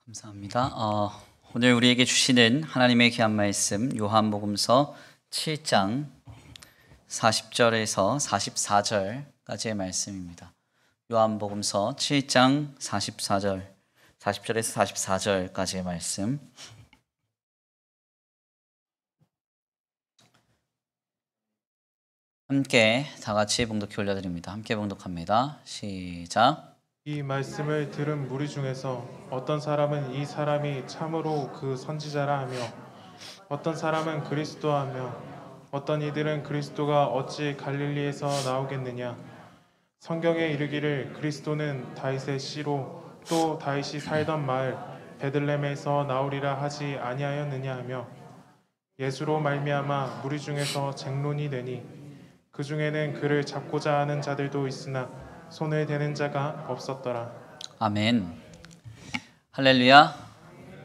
감사합니다. 오늘 우리에게 주시는 하나님의 귀한 말씀 요한복음서 7장 40절에서 44절까지의 말씀입니다. 요한복음서 7장 40절에서 44절까지의 말씀. 함께 다 같이 봉독해 올려드립니다. 함께 봉독합니다. 시작. 이 말씀을 들은 무리 중에서 어떤 사람은 이 사람이 참으로 그 선지자라 하며 어떤 사람은 그리스도하며 어떤 이들은 그리스도가 어찌 갈릴리에서 나오겠느냐 성경에 이르기를 그리스도는 다윗의 씨로 또 다윗이 살던 마을 베들레헴에서 나오리라 하지 아니하였느냐 하며 예수로 말미암아 무리 중에서 쟁론이 되니 그 중에는 그를 잡고자 하는 자들도 있으나 손을 대는 자가 없었더라. 아멘. 할렐루야.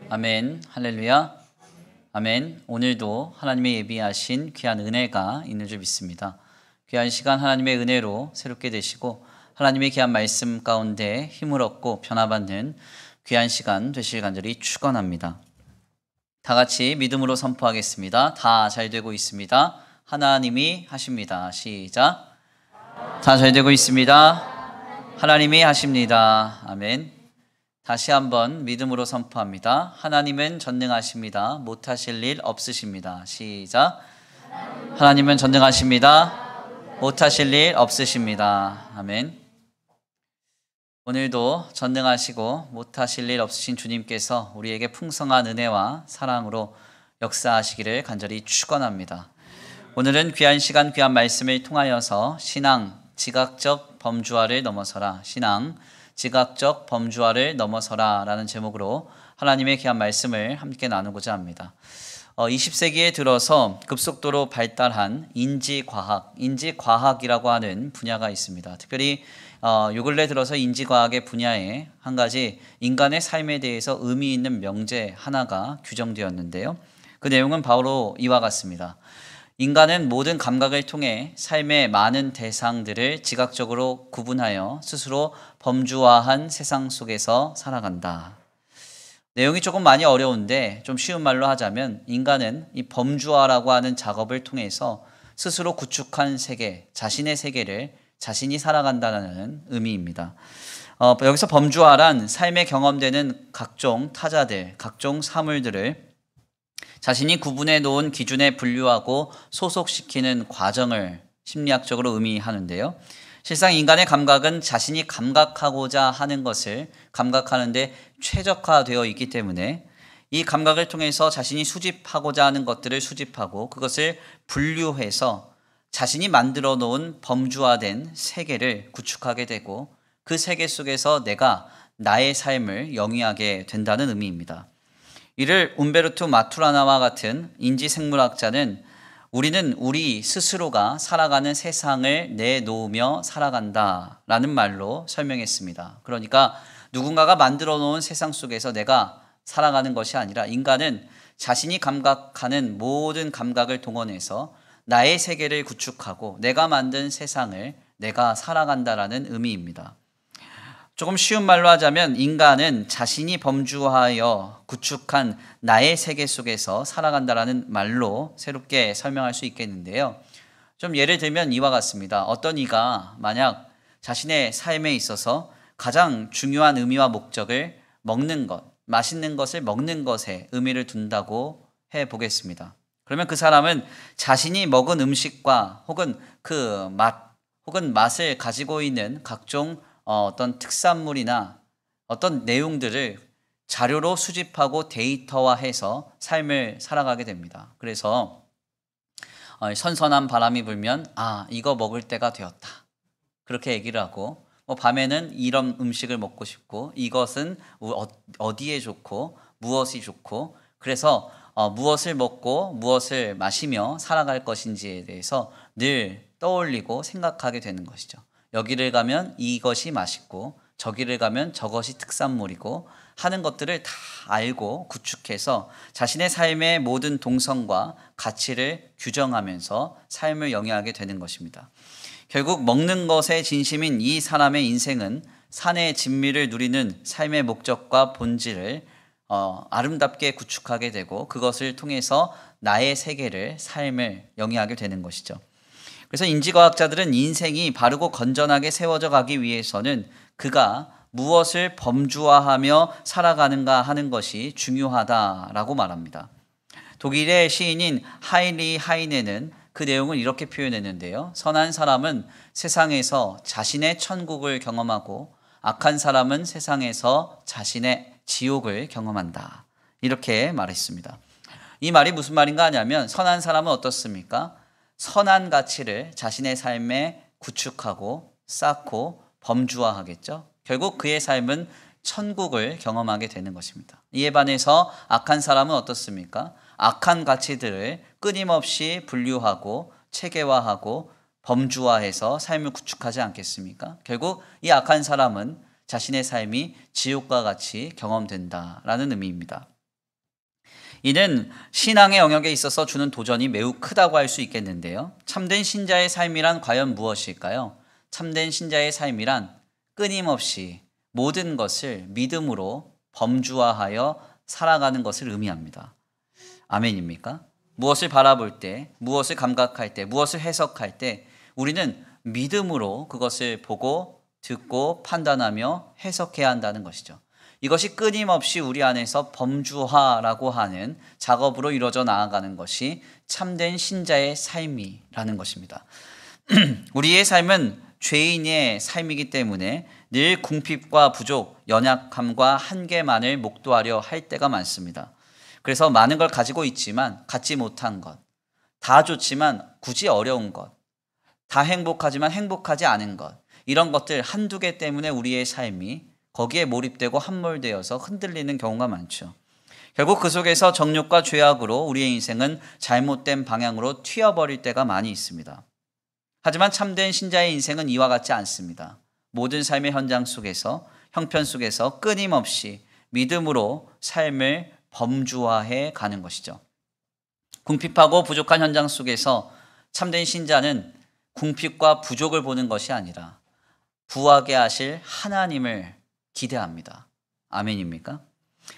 아멘. 할렐루야. 아멘. 오늘도 하나님의 예비하신 귀한 은혜가 있는 줄 믿습니다. 귀한 시간 하나님의 은혜로 새롭게 되시고 하나님의 귀한 말씀 가운데 힘을 얻고 변화받는 귀한 시간 되실 간절히 축원합니다. 다 같이 믿음으로 선포하겠습니다. 다 잘 되고 있습니다. 하나님이 하십니다. 시작. 다 잘 되고 있습니다. 하나님이 하십니다. 아멘. 다시 한번 믿음으로 선포합니다. 하나님은 전능하십니다. 못하실 일 없으십니다. 시작. 하나님은 전능하십니다. 못하실 일 없으십니다. 아멘. 오늘도 전능하시고 못하실 일 없으신 주님께서 우리에게 풍성한 은혜와 사랑으로 역사하시기를 간절히 축원합니다. 오늘은 귀한 시간 귀한 말씀을 통하여서 신앙 지각적 범주화를 넘어서라, 신앙 지각적 범주화를 넘어서라 라는 제목으로 하나님의 귀한 말씀을 함께 나누고자 합니다. 20세기에 들어서 급속도로 발달한 인지과학이라고 하는 분야가 있습니다. 특별히 요 근래 들어서 인지과학의 분야에 한 가지 인간의 삶에 대해서 의미 있는 명제 하나가 규정되었는데요. 그 내용은 바로 이와 같습니다. 인간은 모든 감각을 통해 삶의 많은 대상들을 지각적으로 구분하여 스스로 범주화한 세상 속에서 살아간다. 내용이 조금 많이 어려운데 좀 쉬운 말로 하자면 인간은 이 범주화라고 하는 작업을 통해서 스스로 구축한 세계, 자신의 세계를 자신이 살아간다는 의미입니다. 여기서 범주화란 삶에 경험되는 각종 타자들, 각종 사물들을 자신이 구분해 놓은 기준에 분류하고 소속시키는 과정을 심리학적으로 의미하는데요. 실상 인간의 감각은 자신이 감각하고자 하는 것을 감각하는데 최적화되어 있기 때문에 이 감각을 통해서 자신이 수집하고자 하는 것들을 수집하고 그것을 분류해서 자신이 만들어 놓은 범주화된 세계를 구축하게 되고 그 세계 속에서 내가 나의 삶을 영위하게 된다는 의미입니다. 이를 움베르토 마투라나와 같은 인지생물학자는 우리는 우리 스스로가 살아가는 세상을 내놓으며 살아간다라는 말로 설명했습니다. 그러니까 누군가가 만들어 놓은 세상 속에서 내가 살아가는 것이 아니라 인간은 자신이 감각하는 모든 감각을 동원해서 나의 세계를 구축하고 내가 만든 세상을 내가 살아간다라는 의미입니다. 조금 쉬운 말로 하자면 인간은 자신이 범주하여 구축한 나의 세계 속에서 살아간다라는 말로 새롭게 설명할 수 있겠는데요. 좀 예를 들면 이와 같습니다. 어떤 이가 만약 자신의 삶에 있어서 가장 중요한 의미와 목적을 먹는 것, 맛있는 것을 먹는 것에 의미를 둔다고 해보겠습니다. 그러면 그 사람은 자신이 먹은 음식과 혹은 그 맛, 혹은 맛을 가지고 있는 각종 어떤 특산물이나 어떤 내용들을 자료로 수집하고 데이터화해서 삶을 살아가게 됩니다. 그래서 선선한 바람이 불면 이거 먹을 때가 되었다. 그렇게 얘기를 하고 밤에는 이런 음식을 먹고 싶고 이것은 어디에 좋고 무엇이 좋고 그래서 무엇을 먹고 무엇을 마시며 살아갈 것인지에 대해서 늘 떠올리고 생각하게 되는 것이죠. 여기를 가면 이것이 맛있고 저기를 가면 저것이 특산물이고 하는 것들을 다 알고 구축해서 자신의 삶의 모든 동선과 가치를 규정하면서 삶을 영위하게 되는 것입니다. 결국 먹는 것에 진심인 이 사람의 인생은 산의 진미를 누리는 삶의 목적과 본질을 아름답게 구축하게 되고 그것을 통해서 나의 세계를 삶을 영위하게 되는 것이죠. 그래서 인지과학자들은 인생이 바르고 건전하게 세워져 가기 위해서는 그가 무엇을 범주화하며 살아가는가 하는 것이 중요하다라고 말합니다. 독일의 시인인 하이리 하이네는 그 내용을 이렇게 표현했는데요. 선한 사람은 세상에서 자신의 천국을 경험하고 악한 사람은 세상에서 자신의 지옥을 경험한다. 이렇게 말했습니다. 이 말이 무슨 말인가 하냐면 선한 사람은 어떻습니까? 선한 가치를 자신의 삶에 구축하고 쌓고 범주화하겠죠. 결국 그의 삶은 천국을 경험하게 되는 것입니다. 이에 반해서 악한 사람은 어떻습니까? 악한 가치들을 끊임없이 분류하고 체계화하고 범주화해서 삶을 구축하지 않겠습니까? 결국 이 악한 사람은 자신의 삶이 지옥과 같이 경험된다라는 의미입니다. 이는 신앙의 영역에 있어서 주는 도전이 매우 크다고 할 수 있겠는데요. 참된 신자의 삶이란 과연 무엇일까요? 참된 신자의 삶이란 끊임없이 모든 것을 믿음으로 범주화하여 살아가는 것을 의미합니다. 아멘입니까? 무엇을 바라볼 때, 무엇을 감각할 때, 무엇을 해석할 때 우리는 믿음으로 그것을 보고 듣고 판단하며 해석해야 한다는 것이죠. 이것이 끊임없이 우리 안에서 범주화라고 하는 작업으로 이루어져 나아가는 것이 참된 신자의 삶이라는 것입니다. 우리의 삶은 죄인의 삶이기 때문에 늘 궁핍과 부족, 연약함과 한계만을 목도하려 할 때가 많습니다. 그래서 많은 걸 가지고 있지만 갖지 못한 것, 다 좋지만 굳이 어려운 것, 다 행복하지만 행복하지 않은 것, 이런 것들 한두 개 때문에 우리의 삶이 거기에 몰입되고 함몰되어서 흔들리는 경우가 많죠. 결국 그 속에서 정욕과 죄악으로 우리의 인생은 잘못된 방향으로 튀어버릴 때가 많이 있습니다. 하지만 참된 신자의 인생은 이와 같지 않습니다. 모든 삶의 현장 속에서, 형편 속에서 끊임없이 믿음으로 삶을 범주화해 가는 것이죠. 궁핍하고 부족한 현장 속에서 참된 신자는 궁핍과 부족을 보는 것이 아니라 부하게 하실 하나님을 기대합니다. 아멘입니까?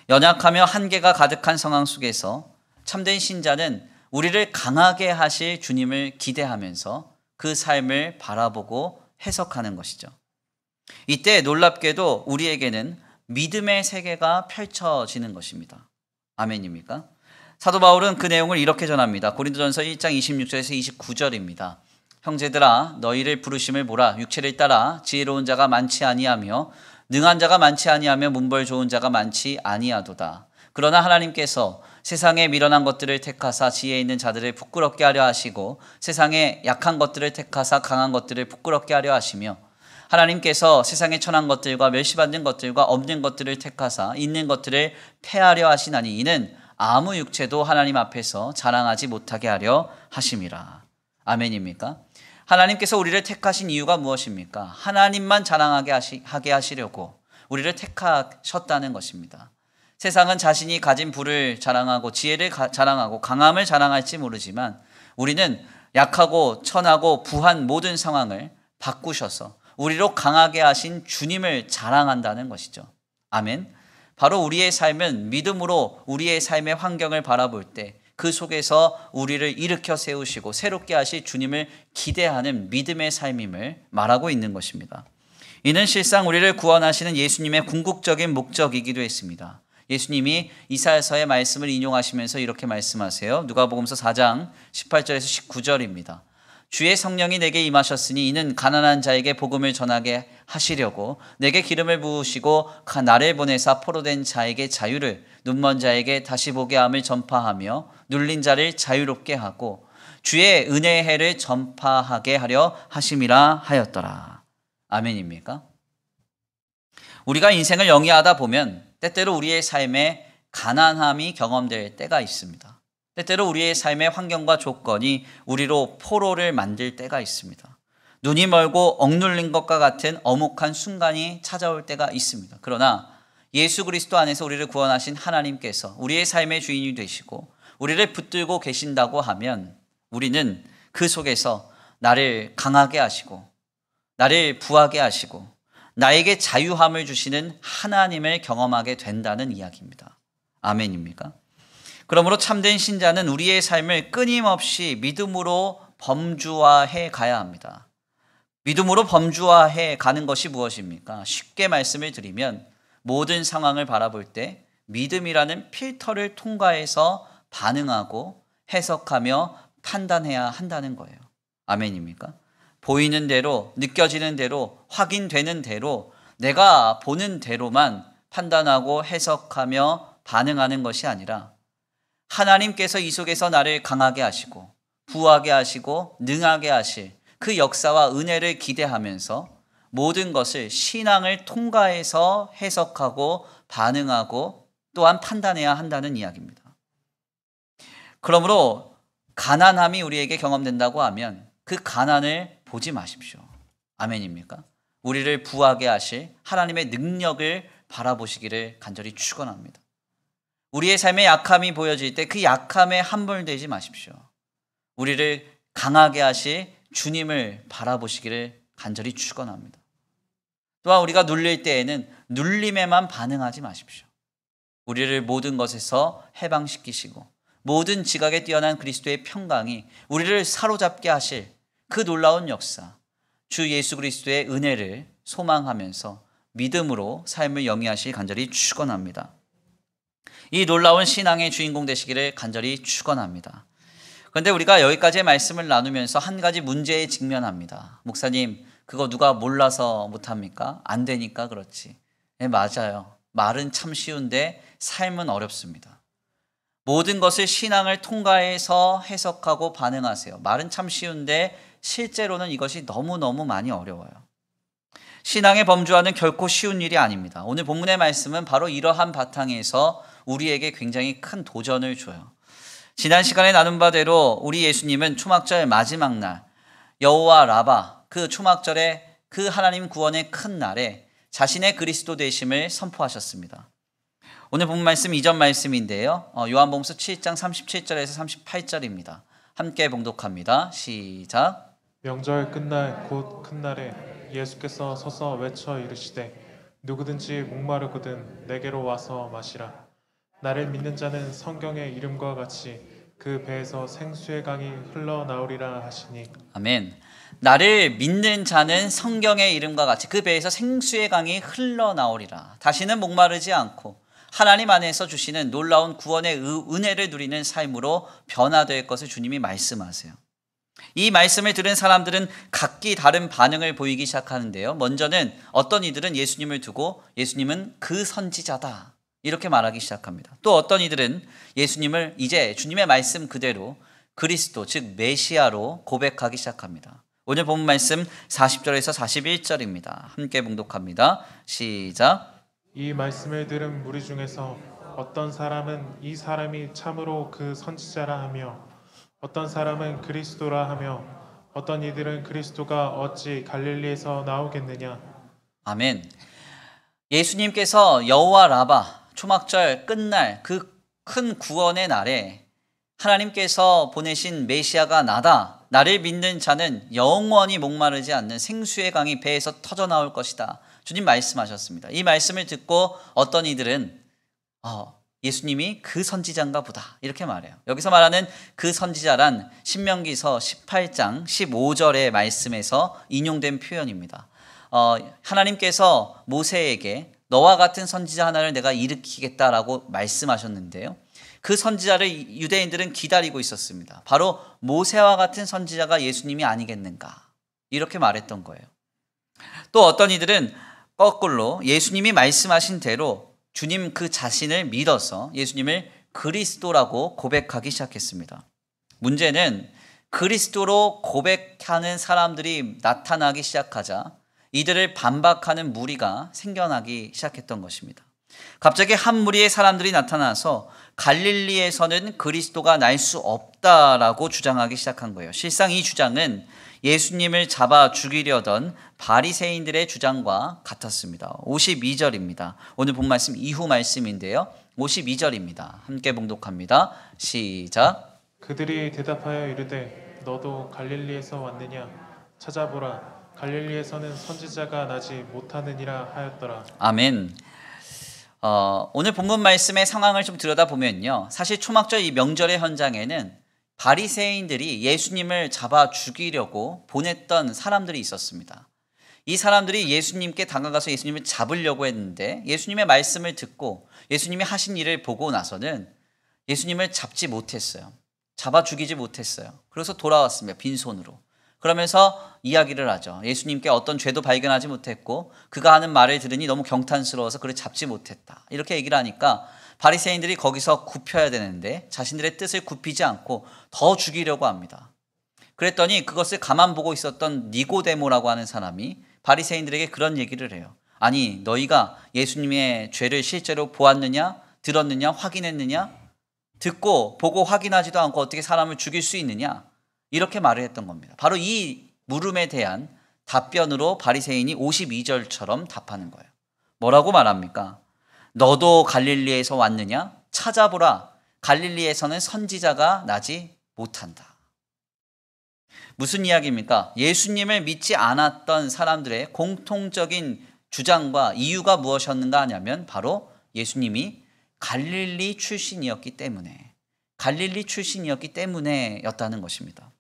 연약하며 한계가 가득한 상황 속에서 참된 신자는 우리를 강하게 하실 주님을 기대하면서 그 삶을 바라보고 해석하는 것이죠. 이때 놀랍게도 우리에게는 믿음의 세계가 펼쳐지는 것입니다. 아멘입니까? 사도 바울은 그 내용을 이렇게 전합니다. 고린도전서 1장 26절에서 29절입니다. 형제들아 너희를 부르심을 보라. 육체를 따라 지혜로운 자가 많지 아니하며 능한 자가 많지 아니하며 문벌 좋은 자가 많지 아니하도다. 그러나 하나님께서 세상에 미련한 것들을 택하사 지혜 있는 자들을 부끄럽게 하려 하시고 세상에 약한 것들을 택하사 강한 것들을 부끄럽게 하려 하시며 하나님께서 세상에 천한 것들과 멸시받는 것들과 없는 것들을 택하사 있는 것들을 폐하려 하시나니 이는 아무 육체도 하나님 앞에서 자랑하지 못하게 하려 하심이라. 아멘입니까? 하나님께서 우리를 택하신 이유가 무엇입니까? 하나님만 자랑하게 하게 하시려고 우리를 택하셨다는 것입니다. 세상은 자신이 가진 부를 자랑하고 지혜를 자랑하고 강함을 자랑할지 모르지만 우리는 약하고 천하고 부한 모든 상황을 바꾸셔서 우리로 강하게 하신 주님을 자랑한다는 것이죠. 아멘. 바로 우리의 삶은 믿음으로 우리의 삶의 환경을 바라볼 때 그 속에서 우리를 일으켜 세우시고 새롭게 하실 주님을 기대하는 믿음의 삶임을 말하고 있는 것입니다. 이는 실상 우리를 구원하시는 예수님의 궁극적인 목적이기도 했습니다. 예수님이 이사야서의 말씀을 인용하시면서 이렇게 말씀하세요. 누가복음서 4장 18절에서 19절입니다. 주의 성령이 내게 임하셨으니 이는 가난한 자에게 복음을 전하게 하시려고 내게 기름을 부으시고 나를 보내사 포로된 자에게 자유를 눈먼 자에게 다시 보게 함을 전파하며 눌린 자를 자유롭게 하고 주의 은혜의 해를 전파하게 하려 하심이라 하였더라. 아멘입니까? 우리가 인생을 영위하다 보면 때때로 우리의 삶에 가난함이 경험될 때가 있습니다. 때때로 우리의 삶의 환경과 조건이 우리로 포로를 만들 때가 있습니다. 눈이 멀고 억눌린 것과 같은 엄혹한 순간이 찾아올 때가 있습니다. 그러나 예수 그리스도 안에서 우리를 구원하신 하나님께서 우리의 삶의 주인이 되시고 우리를 붙들고 계신다고 하면 우리는 그 속에서 나를 강하게 하시고 나를 부하게 하시고 나에게 자유함을 주시는 하나님을 경험하게 된다는 이야기입니다. 아멘입니까? 그러므로 참된 신자는 우리의 삶을 끊임없이 믿음으로 범주화해 가야 합니다. 믿음으로 범주화해 가는 것이 무엇입니까? 쉽게 말씀을 드리면 모든 상황을 바라볼 때 믿음이라는 필터를 통과해서 반응하고 해석하며 판단해야 한다는 거예요. 아멘입니까? 보이는 대로, 느껴지는 대로, 확인되는 대로, 내가 보는 대로만 판단하고 해석하며 반응하는 것이 아니라 하나님께서 이 속에서 나를 강하게 하시고 부하게 하시고 능하게 하실 그 역사와 은혜를 기대하면서 모든 것을 신앙을 통과해서 해석하고 반응하고 또한 판단해야 한다는 이야기입니다. 그러므로 가난함이 우리에게 경험된다고 하면 그 가난을 보지 마십시오. 아멘입니까? 우리를 부하게 하실 하나님의 능력을 바라보시기를 간절히 축원합니다. 우리의 삶의 약함이 보여질 때 그 약함에 함몰되지 마십시오. 우리를 강하게 하실 주님을 바라보시기를 간절히 축원합니다. 또한 우리가 눌릴 때에는 눌림에만 반응하지 마십시오. 우리를 모든 것에서 해방시키시고 모든 지각에 뛰어난 그리스도의 평강이 우리를 사로잡게 하실 그 놀라운 역사, 주 예수 그리스도의 은혜를 소망하면서 믿음으로 삶을 영위하실 간절히 축원합니다. 이 놀라운 신앙의 주인공 되시기를 간절히 축원합니다. 그런데 우리가 여기까지의 말씀을 나누면서 한 가지 문제에 직면합니다. 목사님, 그거 누가 몰라서 못합니까? 안 되니까 그렇지. 네, 맞아요. 말은 참 쉬운데 삶은 어렵습니다. 모든 것을 신앙을 통과해서 해석하고 반응하세요. 말은 참 쉬운데 실제로는 이것이 너무너무 많이 어려워요. 신앙의 범주화는 결코 쉬운 일이 아닙니다. 오늘 본문의 말씀은 바로 이러한 바탕에서 우리에게 굉장히 큰 도전을 줘요. 지난 시간에 나눈 바대로 우리 예수님은 초막절 마지막 날 여호와 라바 그 초막절의 그 하나님 구원의 큰 날에 자신의 그리스도 되심을 선포하셨습니다. 오늘 본 말씀 이전 말씀인데요. 요한복음서 7장 37절에서 38절입니다. 함께 봉독합니다. 시작. 명절 끝날 곧 큰 날에 예수께서 서서 외쳐 이르시되 누구든지 목마르거든 내게로 와서 마시라. 나를 믿는 자는 성경의 이름과 같이 그 배에서 생수의 강이 흘러나오리라 하시니. 아멘. 나를 믿는 자는 성경의 이름과 같이 그 배에서 생수의 강이 흘러나오리라. 다시는 목마르지 않고 하나님 안에서 주시는 놀라운 구원의 은혜를 누리는 삶으로 변화될 것을 주님이 말씀하세요. 이 말씀을 들은 사람들은 각기 다른 반응을 보이기 시작하는데요. 먼저는 어떤 이들은 예수님을 두고 예수님은 그 선지자다 이렇게 말하기 시작합니다. 또 어떤 이들은 예수님을 이제 주님의 말씀 그대로 그리스도 즉 메시아로 고백하기 시작합니다. 오늘 본 말씀 40절에서 41절입니다. 함께 봉독합니다. 시작. 이 말씀을 들은 무리 중에서 어떤 사람은 이 사람이 참으로 그 선지자라 하며 어떤 사람은 그리스도라 하며 어떤 이들은 그리스도가 어찌 갈릴리에서 나오겠느냐. 아멘. 예수님께서 여호와 라바 초막절 끝날 그 큰 구원의 날에 하나님께서 보내신 메시아가 나다. 나를 믿는 자는 영원히 목마르지 않는 생수의 강이 배에서 터져 나올 것이다. 주님 말씀하셨습니다. 이 말씀을 듣고 어떤 이들은 예수님이 그 선지자인가 보다 이렇게 말해요. 여기서 말하는 그 선지자란 신명기서 18장 15절의 말씀에서 인용된 표현입니다. 하나님께서 모세에게 너와 같은 선지자 하나를 내가 일으키겠다라고 말씀하셨는데요. 그 선지자를 유대인들은 기다리고 있었습니다. 바로 모세와 같은 선지자가 예수님이 아니겠는가 이렇게 말했던 거예요. 또 어떤 이들은 거꾸로 예수님이 말씀하신 대로 주님 그 자신을 믿어서 예수님을 그리스도라고 고백하기 시작했습니다. 문제는 그리스도로 고백하는 사람들이 나타나기 시작하자 이들을 반박하는 무리가 생겨나기 시작했던 것입니다. 갑자기 한 무리의 사람들이 나타나서 갈릴리에서는 그리스도가 날 수 없다라고 주장하기 시작한 거예요. 실상 이 주장은 예수님을 잡아 죽이려던 바리새인들의 주장과 같았습니다. 52절입니다. 오늘 본 말씀 이후 말씀인데요. 52절입니다. 함께 봉독합니다. 시작. 그들이 대답하여 이르되 너도 갈릴리에서 왔느냐. 찾아보라. 갈릴리에서는 선지자가 나지 못하느니라 하였더라. 아멘. 오늘 본문 말씀의 상황을 좀 들여다보면요. 사실 초막절 이 명절의 현장에는 바리새인들이 예수님을 잡아 죽이려고 보냈던 사람들이 있었습니다. 이 사람들이 예수님께 다가가서 예수님을 잡으려고 했는데 예수님의 말씀을 듣고 예수님이 하신 일을 보고 나서는 예수님을 잡지 못했어요. 잡아 죽이지 못했어요. 그래서 돌아왔습니다. 빈손으로. 그러면서 이야기를 하죠. 예수님께 어떤 죄도 발견하지 못했고 그가 하는 말을 들으니 너무 경탄스러워서 그를 잡지 못했다. 이렇게 얘기를 하니까 바리새인들이 거기서 굽혀야 되는데 자신들의 뜻을 굽히지 않고 더 죽이려고 합니다. 그랬더니 그것을 가만 보고 있었던 니고데모라고 하는 사람이 바리새인들에게 그런 얘기를 해요. 아니 너희가 예수님의 죄를 실제로 보았느냐? 들었느냐? 확인했느냐? 듣고 보고 확인하지도 않고 어떻게 사람을 죽일 수 있느냐? 이렇게 말을 했던 겁니다. 바로 이 물음에 대한 답변으로 바리새인이 52절처럼 답하는 거예요. 뭐라고 말합니까? 너도 갈릴리에서 왔느냐? 찾아보라. 갈릴리에서는 선지자가 나지 못한다. 무슨 이야기입니까? 예수님을 믿지 않았던 사람들의 공통적인 주장과 이유가 무엇이었는가 하냐면 바로 예수님이 갈릴리 출신이었기 때문에였다는 것입니다.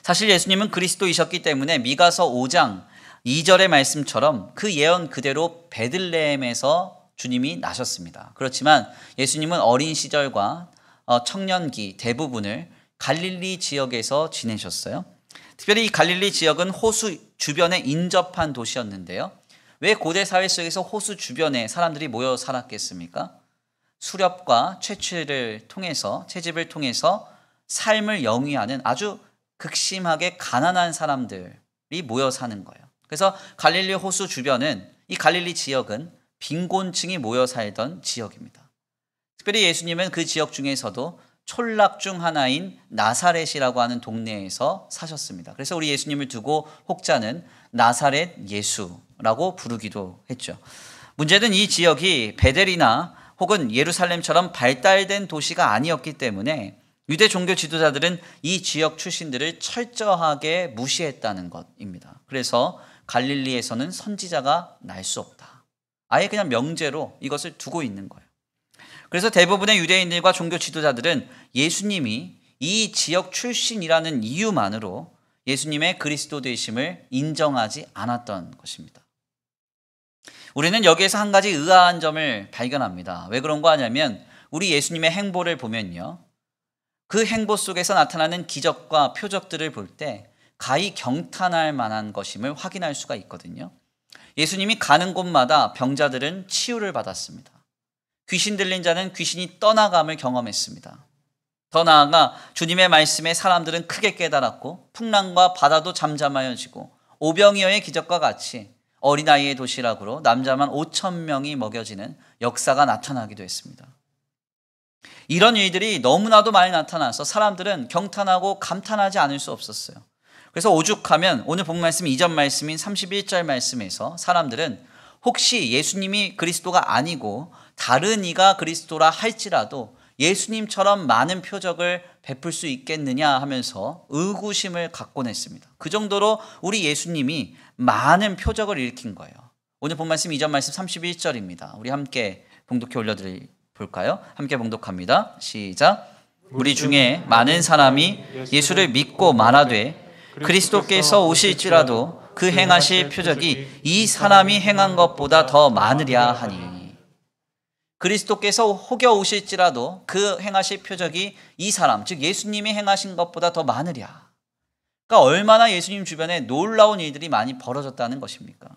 사실 예수님은 그리스도이셨기 때문에 미가서 5장 2절의 말씀처럼 그 예언 그대로 베들레헴에서 주님이 나셨습니다. 그렇지만 예수님은 어린 시절과 청년기 대부분을 갈릴리 지역에서 지내셨어요. 특별히 이 갈릴리 지역은 호수 주변에 인접한 도시였는데요. 왜 고대 사회 속에서 호수 주변에 사람들이 모여 살았겠습니까? 수렵과 채집을 통해서 삶을 영위하는 아주 극심하게 가난한 사람들이 모여 사는 거예요. 그래서 갈릴리 호수 주변은 이 갈릴리 지역은 빈곤층이 모여 살던 지역입니다. 특별히 예수님은 그 지역 중에서도 촌락 중 하나인 나사렛이라고 하는 동네에서 사셨습니다. 그래서 우리 예수님을 두고 혹자는 나사렛 예수라고 부르기도 했죠. 문제는 이 지역이 베델이나 혹은 예루살렘처럼 발달된 도시가 아니었기 때문에 유대 종교 지도자들은 이 지역 출신들을 철저하게 무시했다는 것입니다. 그래서 갈릴리에서는 선지자가 날 수 없다. 아예 그냥 명제로 이것을 두고 있는 거예요. 그래서 대부분의 유대인들과 종교 지도자들은 예수님이 이 지역 출신이라는 이유만으로 예수님의 그리스도 되심을 인정하지 않았던 것입니다. 우리는 여기에서 한 가지 의아한 점을 발견합니다. 왜 그런 거 하냐면 우리 예수님의 행보를 보면요. 그 행보 속에서 나타나는 기적과 표적들을 볼 때 가히 경탄할 만한 것임을 확인할 수가 있거든요. 예수님이 가는 곳마다 병자들은 치유를 받았습니다. 귀신 들린 자는 귀신이 떠나감을 경험했습니다. 더 나아가 주님의 말씀에 사람들은 크게 깨달았고 풍랑과 바다도 잠잠하여지고 오병이어의 기적과 같이 어린아이의 도시락으로 남자만 5,000명이 먹여지는 역사가 나타나기도 했습니다. 이런 일들이 너무나도 많이 나타나서 사람들은 경탄하고 감탄하지 않을 수 없었어요. 그래서 오죽하면 오늘 본 말씀 이전 말씀인 31절 말씀에서 사람들은 혹시 예수님이 그리스도가 아니고 다른 이가 그리스도라 할지라도 예수님처럼 많은 표적을 베풀 수 있겠느냐 하면서 의구심을 갖곤 했습니다. 그 정도로 우리 예수님이 많은 표적을 일으킨 거예요. 오늘 본 말씀 이전 말씀 31절입니다. 우리 함께 봉독해 올려볼까요? 함께 봉독합니다. 시작. 우리 중에 많은 사람이 예수를 믿고 말하되 그리스도께서 오실지라도 그 행하실 표적이 이 사람이 행한 것보다 더 많으랴 하니. 그리스도께서 혹여 오실지라도 그 행하실 표적이 이 사람, 즉 예수님이 행하신 것보다 더 많으랴. 그러니까 얼마나 예수님 주변에 놀라운 일들이 많이 벌어졌다는 것입니까?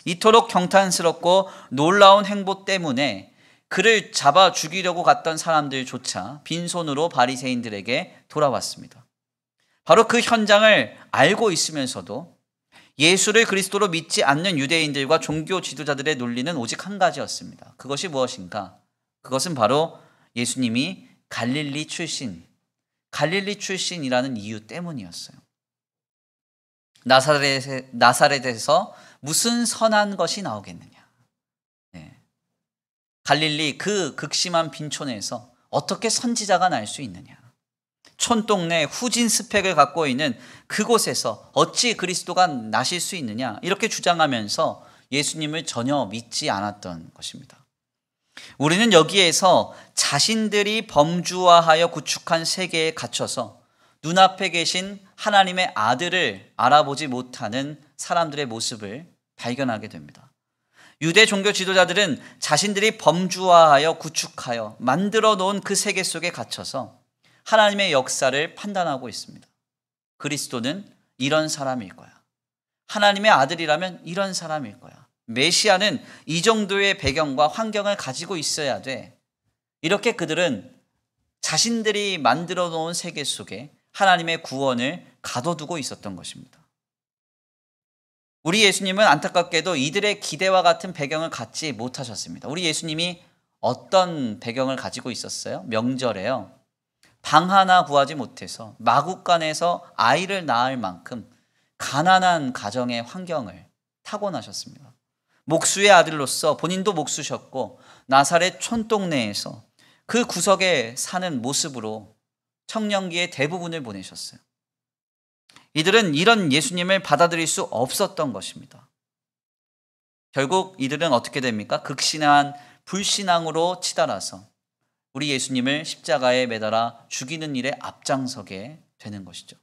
이토록 경탄스럽고 놀라운 행보 때문에 그를 잡아 죽이려고 갔던 사람들조차 빈손으로 바리새인들에게 돌아왔습니다. 바로 그 현장을 알고 있으면서도 예수를 그리스도로 믿지 않는 유대인들과 종교 지도자들의 논리는 오직 한 가지였습니다. 그것이 무엇인가? 그것은 바로 예수님이 갈릴리 출신이라는 이유 때문이었어요. 나사렛에서 무슨 선한 것이 나오겠느냐? 갈릴리 그 극심한 빈촌에서 어떻게 선지자가 날 수 있느냐? 촌동네 후진 스펙을 갖고 있는 그곳에서 어찌 그리스도가 나실 수 있느냐? 이렇게 주장하면서 예수님을 전혀 믿지 않았던 것입니다. 우리는 여기에서 자신들이 범주화하여 구축한 세계에 갇혀서 눈앞에 계신 하나님의 아들을 알아보지 못하는 사람들의 모습을 발견하게 됩니다. 유대 종교 지도자들은 자신들이 범주화하여 구축하여 만들어 놓은 그 세계 속에 갇혀서 하나님의 역사를 판단하고 있습니다. 그리스도는 이런 사람일 거야. 하나님의 아들이라면 이런 사람일 거야. 메시아는 이 정도의 배경과 환경을 가지고 있어야 돼. 이렇게 그들은 자신들이 만들어 놓은 세계 속에 하나님의 구원을 가둬두고 있었던 것입니다. 우리 예수님은 안타깝게도 이들의 기대와 같은 배경을 갖지 못하셨습니다. 우리 예수님이 어떤 배경을 가지고 있었어요? 명절에요. 방 하나 구하지 못해서 마구간에서 아이를 낳을 만큼 가난한 가정의 환경을 타고나셨습니다. 목수의 아들로서 본인도 목수셨고 나사렛 촌동네에서 그 구석에 사는 모습으로 청년기의 대부분을 보내셨어요. 이들은 이런 예수님을 받아들일 수 없었던 것입니다. 결국 이들은 어떻게 됩니까? 극신한 불신앙으로 치달아서 우리 예수님을 십자가에 매달아 죽이는 일에 앞장서게 되는 것이죠.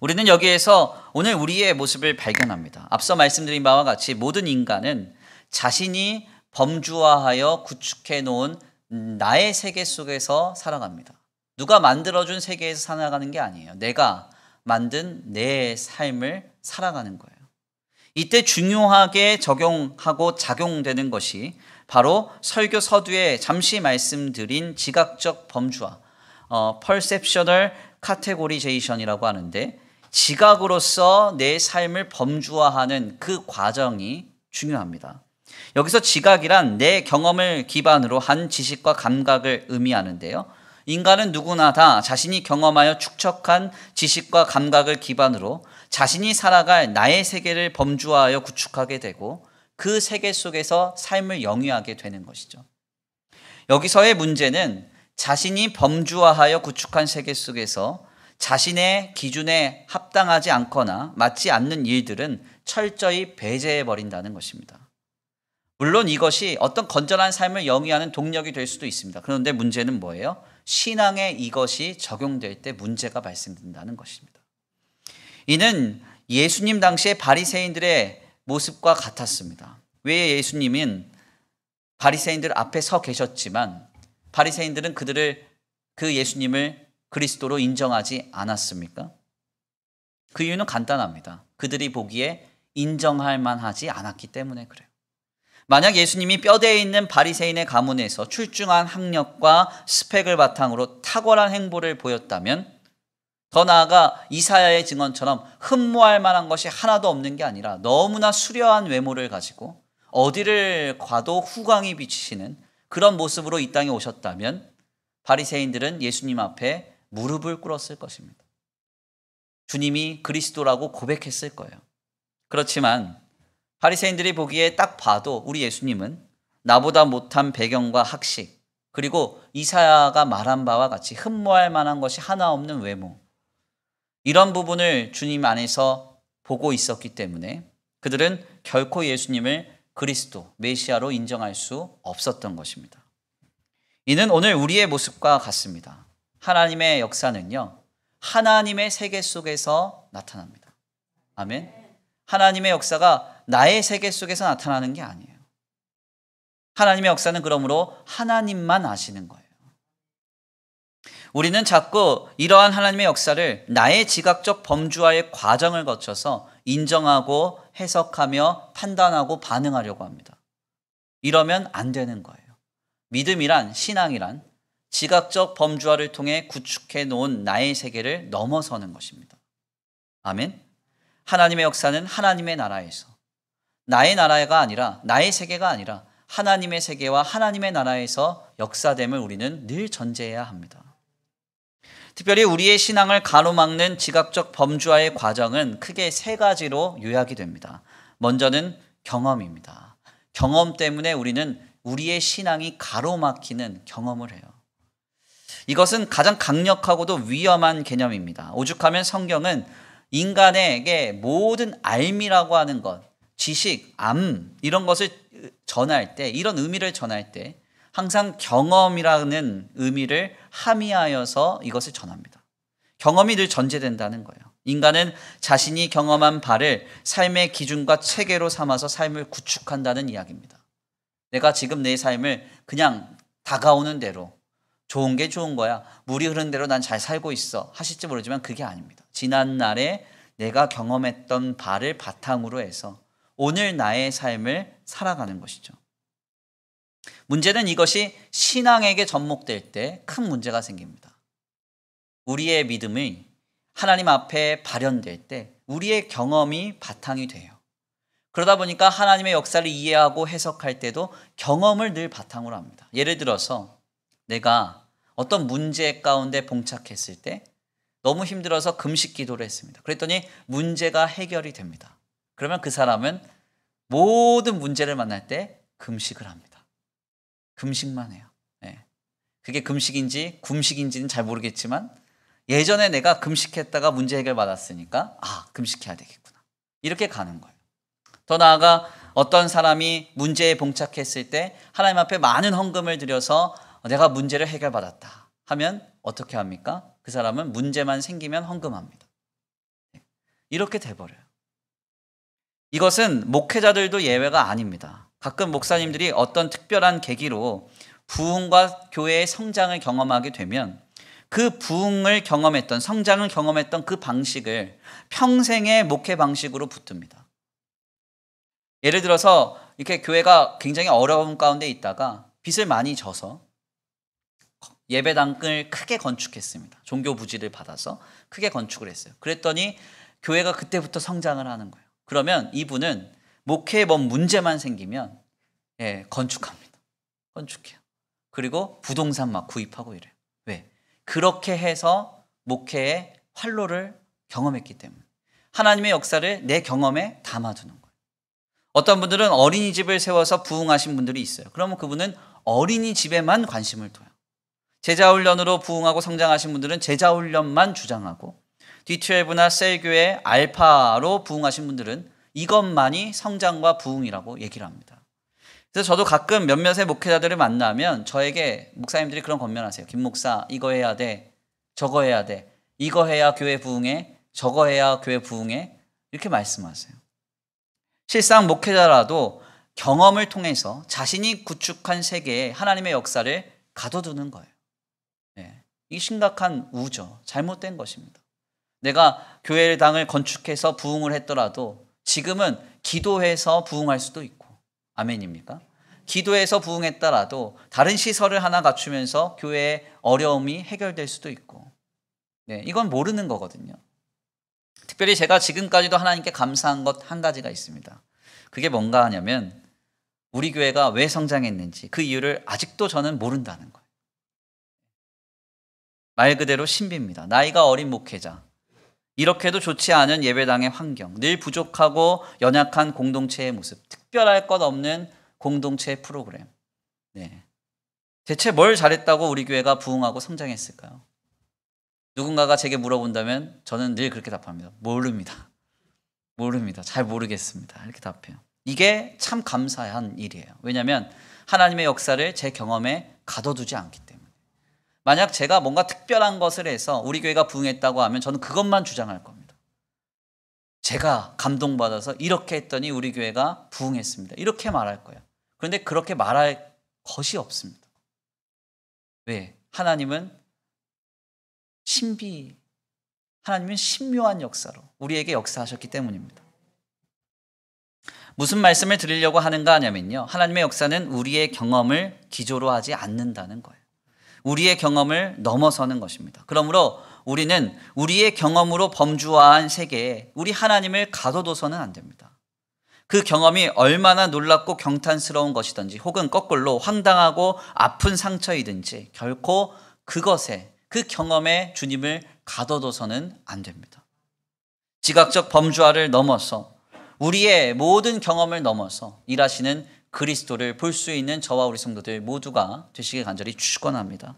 우리는 여기에서 오늘 우리의 모습을 발견합니다. 앞서 말씀드린 바와 같이 모든 인간은 자신이 범주화하여 구축해 놓은 나의 세계 속에서 살아갑니다. 누가 만들어준 세계에서 살아가는 게 아니에요. 내가 만든 내 삶을 살아가는 거예요. 이때 중요하게 적용하고 작용되는 것이 바로 설교 서두에 잠시 말씀드린 지각적 범주화, perceptual categorization이라고 하는데, 지각으로서 내 삶을 범주화하는 그 과정이 중요합니다. 여기서 지각이란 내 경험을 기반으로 한 지식과 감각을 의미하는데요. 인간은 누구나 다 자신이 경험하여 축적한 지식과 감각을 기반으로 자신이 살아갈 나의 세계를 범주화하여 구축하게 되고 그 세계 속에서 삶을 영위하게 되는 것이죠. 여기서의 문제는 자신이 범주화하여 구축한 세계 속에서 자신의 기준에 합당하지 않거나 맞지 않는 일들은 철저히 배제해버린다는 것입니다. 물론 이것이 어떤 건전한 삶을 영위하는 동력이 될 수도 있습니다. 그런데 문제는 뭐예요? 신앙에 이것이 적용될 때 문제가 발생된다는 것입니다. 이는 예수님 당시의 바리새인들의 모습과 같았습니다. 왜 예수님은 바리새인들 앞에 서 계셨지만 바리새인들은 그 예수님을 그리스도로 인정하지 않았습니까? 그 이유는 간단합니다. 그들이 보기에 인정할 만하지 않았기 때문에 그래요. 만약 예수님이 뼈대에 있는 바리새인의 가문에서 출중한 학력과 스펙을 바탕으로 탁월한 행보를 보였다면, 더 나아가 이사야의 증언처럼 흠모할 만한 것이 하나도 없는 게 아니라 너무나 수려한 외모를 가지고 어디를 가도 후광이 비치시는 그런 모습으로 이 땅에 오셨다면 바리새인들은 예수님 앞에 무릎을 꿇었을 것입니다. 주님이 그리스도라고 고백했을 거예요. 그렇지만 바리새인들이 보기에 딱 봐도 우리 예수님은 나보다 못한 배경과 학식, 그리고 이사야가 말한 바와 같이 흠모할 만한 것이 하나 없는 외모, 이런 부분을 주님 안에서 보고 있었기 때문에 그들은 결코 예수님을 그리스도, 메시아로 인정할 수 없었던 것입니다. 이는 오늘 우리의 모습과 같습니다. 하나님의 역사는요, 하나님의 세계 속에서 나타납니다. 아멘. 하나님의 역사가 나의 세계 속에서 나타나는 게 아니에요. 하나님의 역사는 그러므로 하나님만 아시는 거예요. 우리는 자꾸 이러한 하나님의 역사를 나의 지각적 범주화의 과정을 거쳐서 인정하고 해석하며 판단하고 반응하려고 합니다. 이러면 안 되는 거예요. 믿음이란, 신앙이란 지각적 범주화를 통해 구축해 놓은 나의 세계를 넘어서는 것입니다. 아멘. 하나님의 역사는 하나님의 나라에서, 나의 나라가 아니라, 나의 세계가 아니라 하나님의 세계와 하나님의 나라에서 역사됨을 우리는 늘 전제해야 합니다. 특별히 우리의 신앙을 가로막는 지각적 범주화의 과정은 크게 세 가지로 요약이 됩니다. 먼저는 경험입니다. 경험 때문에 우리는 우리의 신앙이 가로막히는 경험을 해요. 이것은 가장 강력하고도 위험한 개념입니다. 오죽하면 성경은 인간에게 모든 알미라고 하는 것, 지식, 이런 것을 전할 때, 이런 의미를 전할 때 항상 경험이라는 의미를 함의하여서 이것을 전합니다. 경험이 늘 전제된다는 거예요. 인간은 자신이 경험한 바를 삶의 기준과 체계로 삼아서 삶을 구축한다는 이야기입니다. 내가 지금 내 삶을 그냥 다가오는 대로 좋은 게 좋은 거야, 물이 흐르는 대로 난 잘 살고 있어 하실지 모르지만 그게 아닙니다. 지난날에 내가 경험했던 바를 바탕으로 해서 오늘 나의 삶을 살아가는 것이죠. 문제는 이것이 신앙에게 접목될 때 큰 문제가 생깁니다. 우리의 믿음이 하나님 앞에 발현될 때 우리의 경험이 바탕이 돼요. 그러다 보니까 하나님의 역사를 이해하고 해석할 때도 경험을 늘 바탕으로 합니다. 예를 들어서 내가 어떤 문제 가운데 봉착했을 때 너무 힘들어서 금식 기도를 했습니다. 그랬더니 문제가 해결이 됩니다. 그러면 그 사람은 모든 문제를 만날 때 금식을 합니다. 금식만 해요. 네. 그게 금식인지 굼식인지는 잘 모르겠지만 예전에 내가 금식했다가 문제 해결 받았으니까 금식해야 되겠구나. 이렇게 가는 거예요. 더 나아가 어떤 사람이 문제에 봉착했을 때 하나님 앞에 많은 헌금을 드려서 내가 문제를 해결받았다 하면 어떻게 합니까? 그 사람은 문제만 생기면 헌금합니다. 이렇게 돼버려요. 이것은 목회자들도 예외가 아닙니다. 가끔 목사님들이 어떤 특별한 계기로 부흥과 교회의 성장을 경험하게 되면 그 부흥을 경험했던, 성장을 경험했던 그 방식을 평생의 목회 방식으로 붙듭니다. 예를 들어서 이렇게 교회가 굉장히 어려운 가운데 있다가 빚을 많이 져서 예배당을 크게 건축했습니다. 종교 부지를 받아서 크게 건축을 했어요. 그랬더니 교회가 그때부터 성장을 하는 거예요. 그러면 이분은 목회에 뭔 문제만 생기면 건축합니다. 건축해요. 그리고 부동산 막 구입하고 이래요. 왜? 그렇게 해서 목회의 활로를 경험했기 때문에 하나님의 역사를 내 경험에 담아두는 거예요. 어떤 분들은 어린이집을 세워서 부흥하신 분들이 있어요. 그러면 그분은 어린이집에만 관심을 둬요. 제자훈련으로 부흥하고 성장하신 분들은 제자훈련만 주장하고 D12나 셀교회 알파로 부흥하신 분들은 이것만이 성장과 부흥이라고 얘기를 합니다. 그래서 저도 가끔 몇몇의 목회자들을 만나면 저에게 목사님들이 그런 권면하세요. 김 목사, 이거 해야 돼, 저거 해야 돼, 이거 해야 교회 부흥해, 저거 해야 교회 부흥해, 이렇게 말씀하세요. 실상 목회자라도 경험을 통해서 자신이 구축한 세계에 하나님의 역사를 가둬두는 거예요. 이 심각한 우죠. 잘못된 것입니다. 내가 교회당을 건축해서 부흥을 했더라도 지금은 기도해서 부흥할 수도 있고, 아멘입니까? 기도해서 부흥했더라도 다른 시설을 하나 갖추면서 교회의 어려움이 해결될 수도 있고, 이건 모르는 거거든요. 특별히 제가 지금까지도 하나님께 감사한 것 한 가지가 있습니다. 그게 뭔가 하냐면 우리 교회가 왜 성장했는지 그 이유를 아직도 저는 모른다는 거예요. 말 그대로 신비입니다. 나이가 어린 목회자, 이렇게도 좋지 않은 예배당의 환경, 늘 부족하고 연약한 공동체의 모습, 특별할 것 없는 공동체의 프로그램. 대체 뭘 잘했다고 우리 교회가 부흥하고 성장했을까요? 누군가가 제게 물어본다면 저는 늘 그렇게 답합니다. 모릅니다. 잘 모르겠습니다. 이렇게 답해요. 이게 참 감사한 일이에요. 왜냐하면 하나님의 역사를 제 경험에 가둬두지 않기 때문에. 만약 제가 뭔가 특별한 것을 해서 우리 교회가 부흥했다고 하면 저는 그것만 주장할 겁니다. 제가 감동받아서 이렇게 했더니 우리 교회가 부흥했습니다. 이렇게 말할 거예요. 그런데 그렇게 말할 것이 없습니다. 왜? 하나님은 신묘한 역사로 우리에게 역사하셨기 때문입니다. 무슨 말씀을 드리려고 하는가 하냐면요, 하나님의 역사는 우리의 경험을 기조로 하지 않는다는 거예요. 우리의 경험을 넘어서는 것입니다. 그러므로 우리는 우리의 경험으로 범주화한 세계에 우리 하나님을 가둬둬서는 안 됩니다. 그 경험이 얼마나 놀랍고 경탄스러운 것이든지 혹은 거꾸로 황당하고 아픈 상처이든지 결코 그것에, 그 경험에 주님을 가둬둬서는 안 됩니다. 지각적 범주화를 넘어서 우리의 모든 경험을 넘어서 일하시는 그리스도를 볼 수 있는 저와 우리 성도들 모두가 되시길 간절히 축원합니다.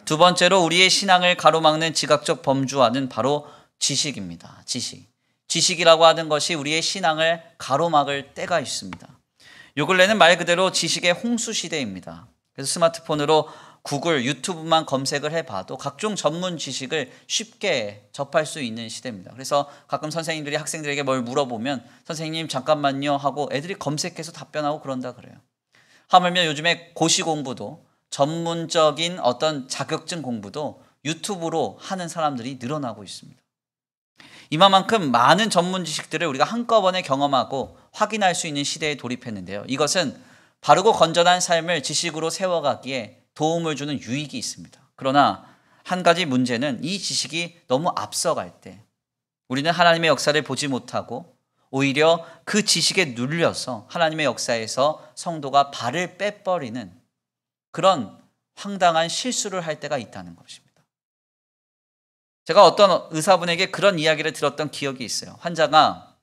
두 번째로 우리의 신앙을 가로막는 지각적 범주화는 바로 지식입니다. 지식이라고 하는 것이 우리의 신앙을 가로막을 때가 있습니다. 요 근래는 말 그대로 지식의 홍수 시대입니다. 그래서 스마트폰으로 구글, 유튜브만 검색을 해봐도 각종 전문 지식을 쉽게 접할 수 있는 시대입니다. 그래서 가끔 선생님들이 학생들에게 뭘 물어보면 선생님 잠깐만요 하고 애들이 검색해서 답변하고 그런다 그래요. 하물며 요즘에 고시 공부도 전문적인 어떤 자격증 공부도 유튜브로 하는 사람들이 늘어나고 있습니다. 이만큼 많은 전문 지식들을 우리가 한꺼번에 경험하고 확인할 수 있는 시대에 돌입했는데요. 이것은 바르고 건전한 삶을 지식으로 세워가기에 도움을 주는 유익이 있습니다. 그러나 한 가지 문제는 이 지식이 너무 앞서갈 때 우리는 하나님의 역사를 보지 못하고 오히려 그 지식에 눌려서 하나님의 역사에서 성도가 발을 빼버리는 그런 황당한 실수를 할 때가 있다는 것입니다. 제가 어떤 의사분에게 그런 이야기를 들었던 기억이 있어요. 환자가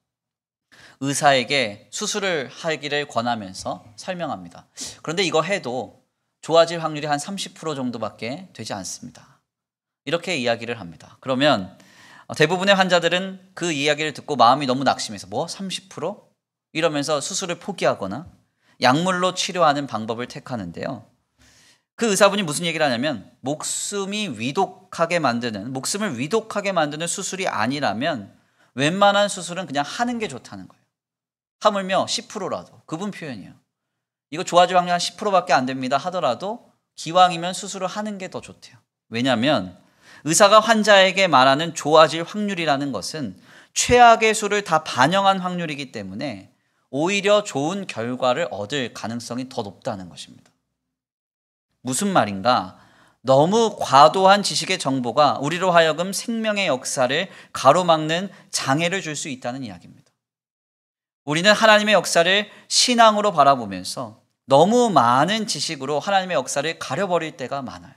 의사에게 수술을 하기를 권하면서 설명합니다. 그런데 이거 해도 좋아질 확률이 한 30% 정도밖에 되지 않습니다. 이렇게 이야기를 합니다. 그러면 대부분의 환자들은 그 이야기를 듣고 마음이 너무 낙심해서 30%? 이러면서 수술을 포기하거나 약물로 치료하는 방법을 택하는데요. 그 의사분이 무슨 얘기를 하냐면 목숨을 위독하게 만드는 수술이 아니라면 웬만한 수술은 그냥 하는 게 좋다는 거예요. 하물며 10%라도 그분 표현이에요. 이거 좋아질 확률 한 10%밖에 안 됩니다 하더라도 기왕이면 수술을 하는 게 더 좋대요. 왜냐하면 의사가 환자에게 말하는 좋아질 확률이라는 것은 최악의 수를 다 반영한 확률이기 때문에 오히려 좋은 결과를 얻을 가능성이 더 높다는 것입니다. 무슨 말인가? 너무 과도한 지식의 정보가 우리로 하여금 생명의 역사를 가로막는 장애를 줄 수 있다는 이야기입니다. 우리는 하나님의 역사를 신앙으로 바라보면서 너무 많은 지식으로 하나님의 역사를 가려버릴 때가 많아요.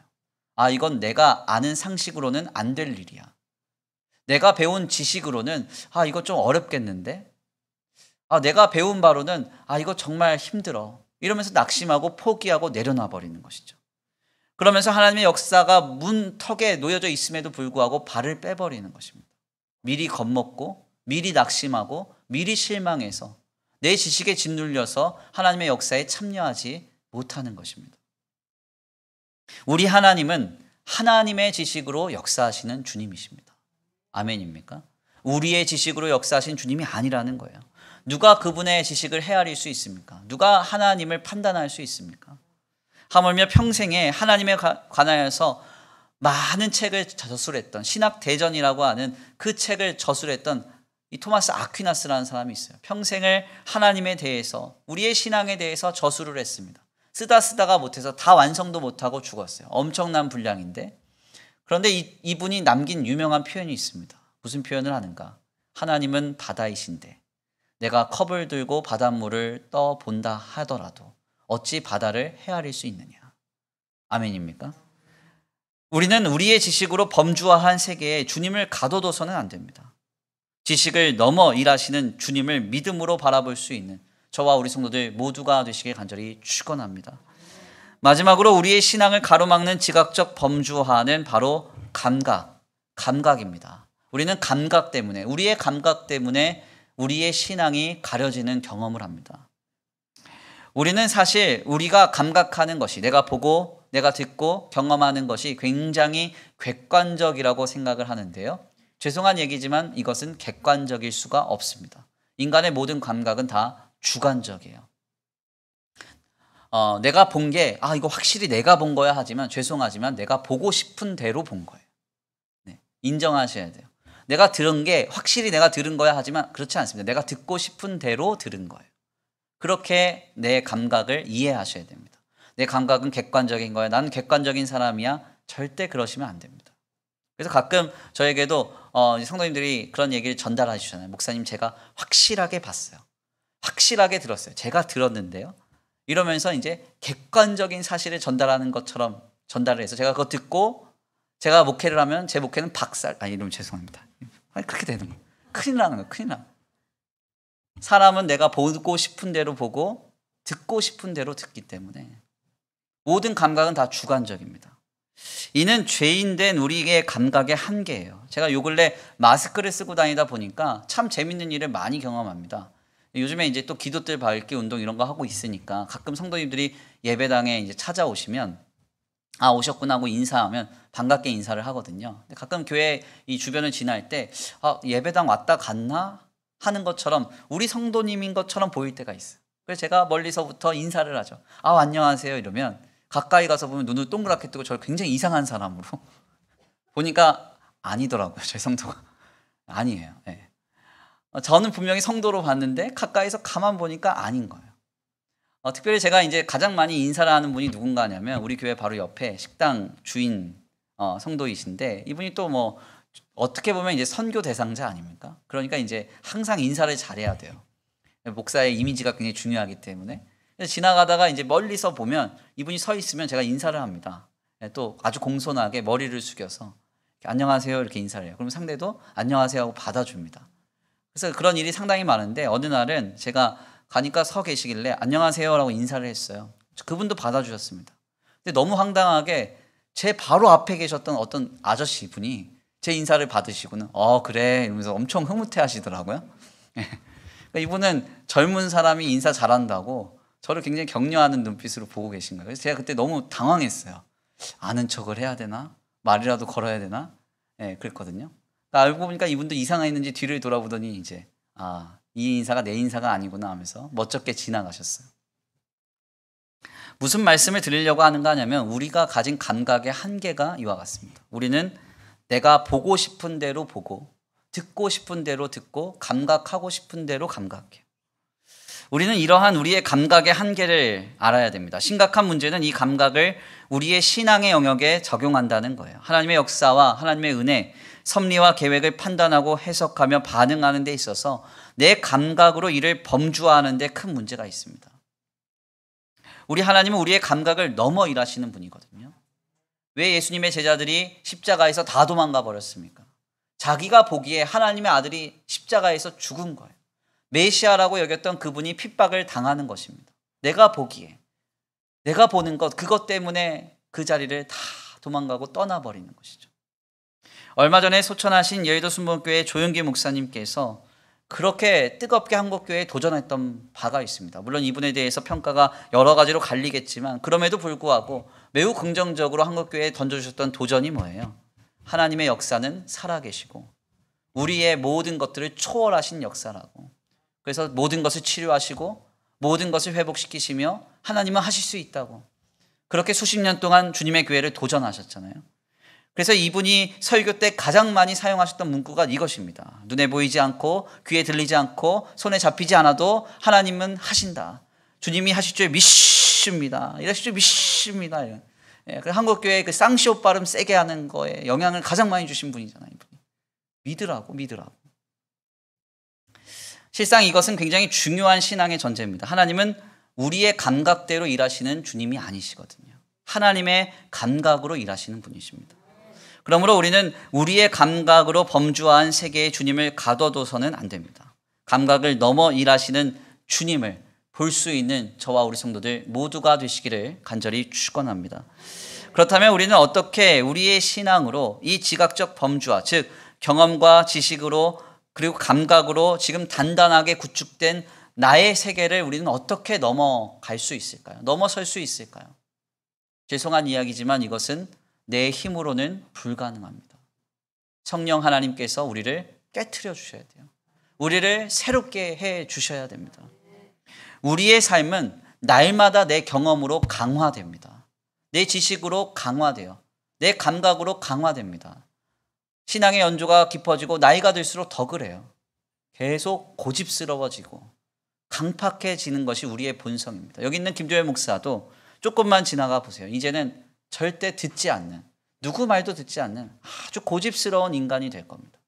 이건 내가 아는 상식으로는 안 될 일이야. 내가 배운 지식으로는 이거 좀 어렵겠는데? 내가 배운 바로는 이거 정말 힘들어. 이러면서 낙심하고 포기하고 내려놔 버리는 것이죠. 그러면서 하나님의 역사가 문턱에 놓여져 있음에도 불구하고 발을 빼버리는 것입니다. 미리 겁먹고 미리 낙심하고 미리 실망해서 내 지식에 짓눌려서 하나님의 역사에 참여하지 못하는 것입니다. 우리 하나님은 하나님의 지식으로 역사하시는 주님이십니다. 아멘입니까? 우리의 지식으로 역사하신 주님이 아니라는 거예요. 누가 그분의 지식을 헤아릴 수 있습니까? 누가 하나님을 판단할 수 있습니까? 하물며 평생에 하나님에 관하여서 많은 책을 저술했던 신학대전이라고 하는 그 책을 저술했던 이 토마스 아퀴나스라는 사람이 있어요. 평생을 하나님에 대해서 우리의 신앙에 대해서 저술을 했습니다. 쓰다가 못해서 다 완성도 못하고 죽었어요. 엄청난 분량인데 그런데 이분이 남긴 유명한 표현이 있습니다. 무슨 표현을 하는가? 하나님은 바다이신데 내가 컵을 들고 바닷물을 떠본다 하더라도 어찌 바다를 헤아릴 수 있느냐. 아멘입니까? 우리는 우리의 지식으로 범주화한 세계에 주님을 가둬둬서는 안 됩니다. 지식을 넘어 일하시는 주님을 믿음으로 바라볼 수 있는 저와 우리 성도들 모두가 되시길 간절히 축원합니다. 마지막으로 우리의 신앙을 가로막는 지각적 범주화는 바로 감각입니다. 우리는 우리의 감각 때문에 우리의 신앙이 가려지는 경험을 합니다. 우리는 사실 우리가 감각하는 것이 내가 보고 내가 듣고 경험하는 것이 굉장히 객관적이라고 생각을 하는데요. 죄송한 얘기지만 이것은 객관적일 수가 없습니다. 인간의 모든 감각은 다 주관적이에요. 내가 본 게 이거 확실히 내가 본 거야 하지만 죄송하지만 내가 보고 싶은 대로 본 거예요. 네, 인정하셔야 돼요. 내가 들은 게 확실히 내가 들은 거야 하지만 그렇지 않습니다. 내가 듣고 싶은 대로 들은 거예요. 그렇게 내 감각을 이해하셔야 됩니다. 내 감각은 객관적인 거야. 나는 객관적인 사람이야. 절대 그러시면 안 됩니다. 그래서 가끔 저에게도 성도님들이 그런 얘기를 전달해 주잖아요. 목사님 제가 확실하게 봤어요. 확실하게 들었어요. 제가 들었는데요. 이러면서 이제 객관적인 사실을 전달하는 것처럼 전달을 해서 제가 그거 듣고 제가 목회를 하면 제 목회는 이러면 죄송합니다. 그렇게 되는 거예요. 큰일 나는 거예요. 큰일 나. 사람은 내가 보고 싶은 대로 보고 듣고 싶은 대로 듣기 때문에 모든 감각은 다 주관적입니다. 이는 죄인된 우리의 감각의 한계예요. 제가 요 근래 마스크를 쓰고 다니다 보니까 참 재밌는 일을 많이 경험합니다. 요즘에 이제 또 기도들 밝기 운동 이런 거 하고 있으니까 가끔 성도님들이 예배당에 이제 찾아오시면 아, 오셨구나 하고 인사하면 반갑게 인사를 하거든요. 근데 가끔 교회 이 주변을 지날 때 아, 예배당 왔다 갔나 하는 것처럼 우리 성도님인 것처럼 보일 때가 있어요. 그래서 제가 멀리서부터 인사를 하죠. 아, 안녕하세요 이러면 가까이 가서 보면 눈을 동그랗게 뜨고 저를 굉장히 이상한 사람으로 보니까 아니더라고요. 제 성도가 아니에요. 네. 저는 분명히 성도로 봤는데 가까이서 가만 보니까 아닌 거예요. 특별히 제가 이제 가장 많이 인사를 하는 분이 누군가냐면 우리 교회 바로 옆에 식당 주인 성도이신데, 이분이 또 뭐 어떻게 보면 이제 선교 대상자 아닙니까? 그러니까 이제 항상 인사를 잘해야 돼요. 목사의 이미지가 굉장히 중요하기 때문에. 그래서 지나가다가 이제 멀리서 보면 이분이 서 있으면 제가 인사를 합니다. 또 아주 공손하게 머리를 숙여서 안녕하세요 이렇게 인사를 해요. 그럼 상대도 안녕하세요 하고 받아줍니다. 그래서 그런 일이 상당히 많은데 어느 날은 제가 가니까 서 계시길래 안녕하세요라고 인사를 했어요. 그분도 받아주셨습니다. 근데 너무 황당하게 제 바로 앞에 계셨던 어떤 아저씨 분이 제 인사를 받으시고는 그래 이러면서 엄청 흐뭇해 하시더라고요. 그러니까 이분은 젊은 사람이 인사 잘한다고 저를 굉장히 격려하는 눈빛으로 보고 계신 거예요. 그래서 제가 그때 너무 당황했어요. 아는 척을 해야 되나? 말이라도 걸어야 되나? 그랬거든요. 그러니까 알고 보니까 이분도 이상한 있는지 뒤를 돌아보더니 이제 이 인사가 내 인사가 아니구나 하면서 멋쩍게 지나가셨어요. 무슨 말씀을 드리려고 하는가 하냐면 우리가 가진 감각의 한계가 이와 같습니다. 우리는 내가 보고 싶은 대로 보고 듣고 싶은 대로 듣고 감각하고 싶은 대로 감각해요. 우리는 이러한 우리의 감각의 한계를 알아야 됩니다. 심각한 문제는 이 감각을 우리의 신앙의 영역에 적용한다는 거예요. 하나님의 역사와 하나님의 은혜, 섭리와 계획을 판단하고 해석하며 반응하는 데 있어서 내 감각으로 이를 범주화하는 데 큰 문제가 있습니다. 우리 하나님은 우리의 감각을 넘어 일하시는 분이거든요. 왜 예수님의 제자들이 십자가에서 다 도망가 버렸습니까? 자기가 보기에 하나님의 아들이 십자가에서 죽은 거예요. 메시아라고 여겼던 그분이 핍박을 당하는 것입니다. 내가 보기에, 내가 보는 것, 그것 때문에 그 자리를 다 도망가고 떠나버리는 것이죠. 얼마 전에 소천하신 여의도 순복음교회 조용기 목사님께서 그렇게 뜨겁게 한국교회에 도전했던 바가 있습니다. 물론 이분에 대해서 평가가 여러 가지로 갈리겠지만 그럼에도 불구하고 매우 긍정적으로 한국교회에 던져주셨던 도전이 뭐예요? 하나님의 역사는 살아계시고 우리의 모든 것들을 초월하신 역사라고. 그래서 모든 것을 치료하시고 모든 것을 회복시키시며 하나님은 하실 수 있다고. 그렇게 수십 년 동안 주님의 교회를 도전하셨잖아요. 그래서 이분이 설교 때 가장 많이 사용하셨던 문구가 이것입니다. 눈에 보이지 않고 귀에 들리지 않고 손에 잡히지 않아도 하나님은 하신다. 주님이 하실 줄 믿습니다. 이러실 줄 믿습니다. 한국교회의 그 쌍시옷 발음 세게 하는 거에 영향을 가장 많이 주신 분이잖아요. 이분이. 믿으라고. 실상 이것은 굉장히 중요한 신앙의 전제입니다. 하나님은 우리의 감각대로 일하시는 주님이 아니시거든요. 하나님의 감각으로 일하시는 분이십니다. 그러므로 우리는 우리의 감각으로 범주화한 세계의 주님을 가둬둬서는 안 됩니다. 감각을 넘어 일하시는 주님을 볼 수 있는 저와 우리 성도들 모두가 되시기를 간절히 축원합니다. 그렇다면 우리는 어떻게 우리의 신앙으로 이 지각적 범주화, 즉 경험과 지식으로 그리고 감각으로 지금 단단하게 구축된 나의 세계를 우리는 어떻게 넘어갈 수 있을까요? 넘어설 수 있을까요? 죄송한 이야기지만 이것은 내 힘으로는 불가능합니다. 성령 하나님께서 우리를 깨트려 주셔야 돼요. 우리를 새롭게 해 주셔야 됩니다. 우리의 삶은 날마다 내 경험으로 강화됩니다. 내 지식으로 강화돼요. 내 감각으로 강화됩니다. 신앙의 연조가 깊어지고 나이가 들수록 더 그래요. 계속 고집스러워지고 강팍해지는 것이 우리의 본성입니다. 여기 있는 김조회 목사도 조금만 지나가 보세요. 이제는 절대 듣지 않는, 누구 말도 듣지 않는 아주 고집스러운 인간이 될 겁니다.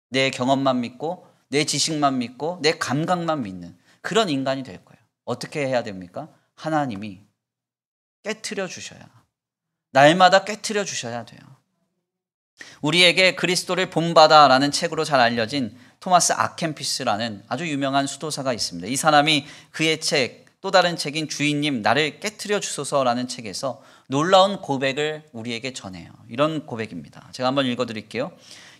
내 경험만 믿고 내 지식만 믿고 내 감각만 믿는 그런 인간이 될 거예요. 어떻게 해야 됩니까? 하나님이 깨트려 주셔야, 날마다 깨트려 주셔야 돼요. 우리에게 그리스도를 본받아라는 책으로 잘 알려진 토마스 아켄피스라는 아주 유명한 수도사가 있습니다. 이 사람이 그의 책, 또 다른 책인 주인님 나를 깨트려 주소서라는 책에서 놀라운 고백을 우리에게 전해요. 이런 고백입니다. 제가 한번 읽어드릴게요.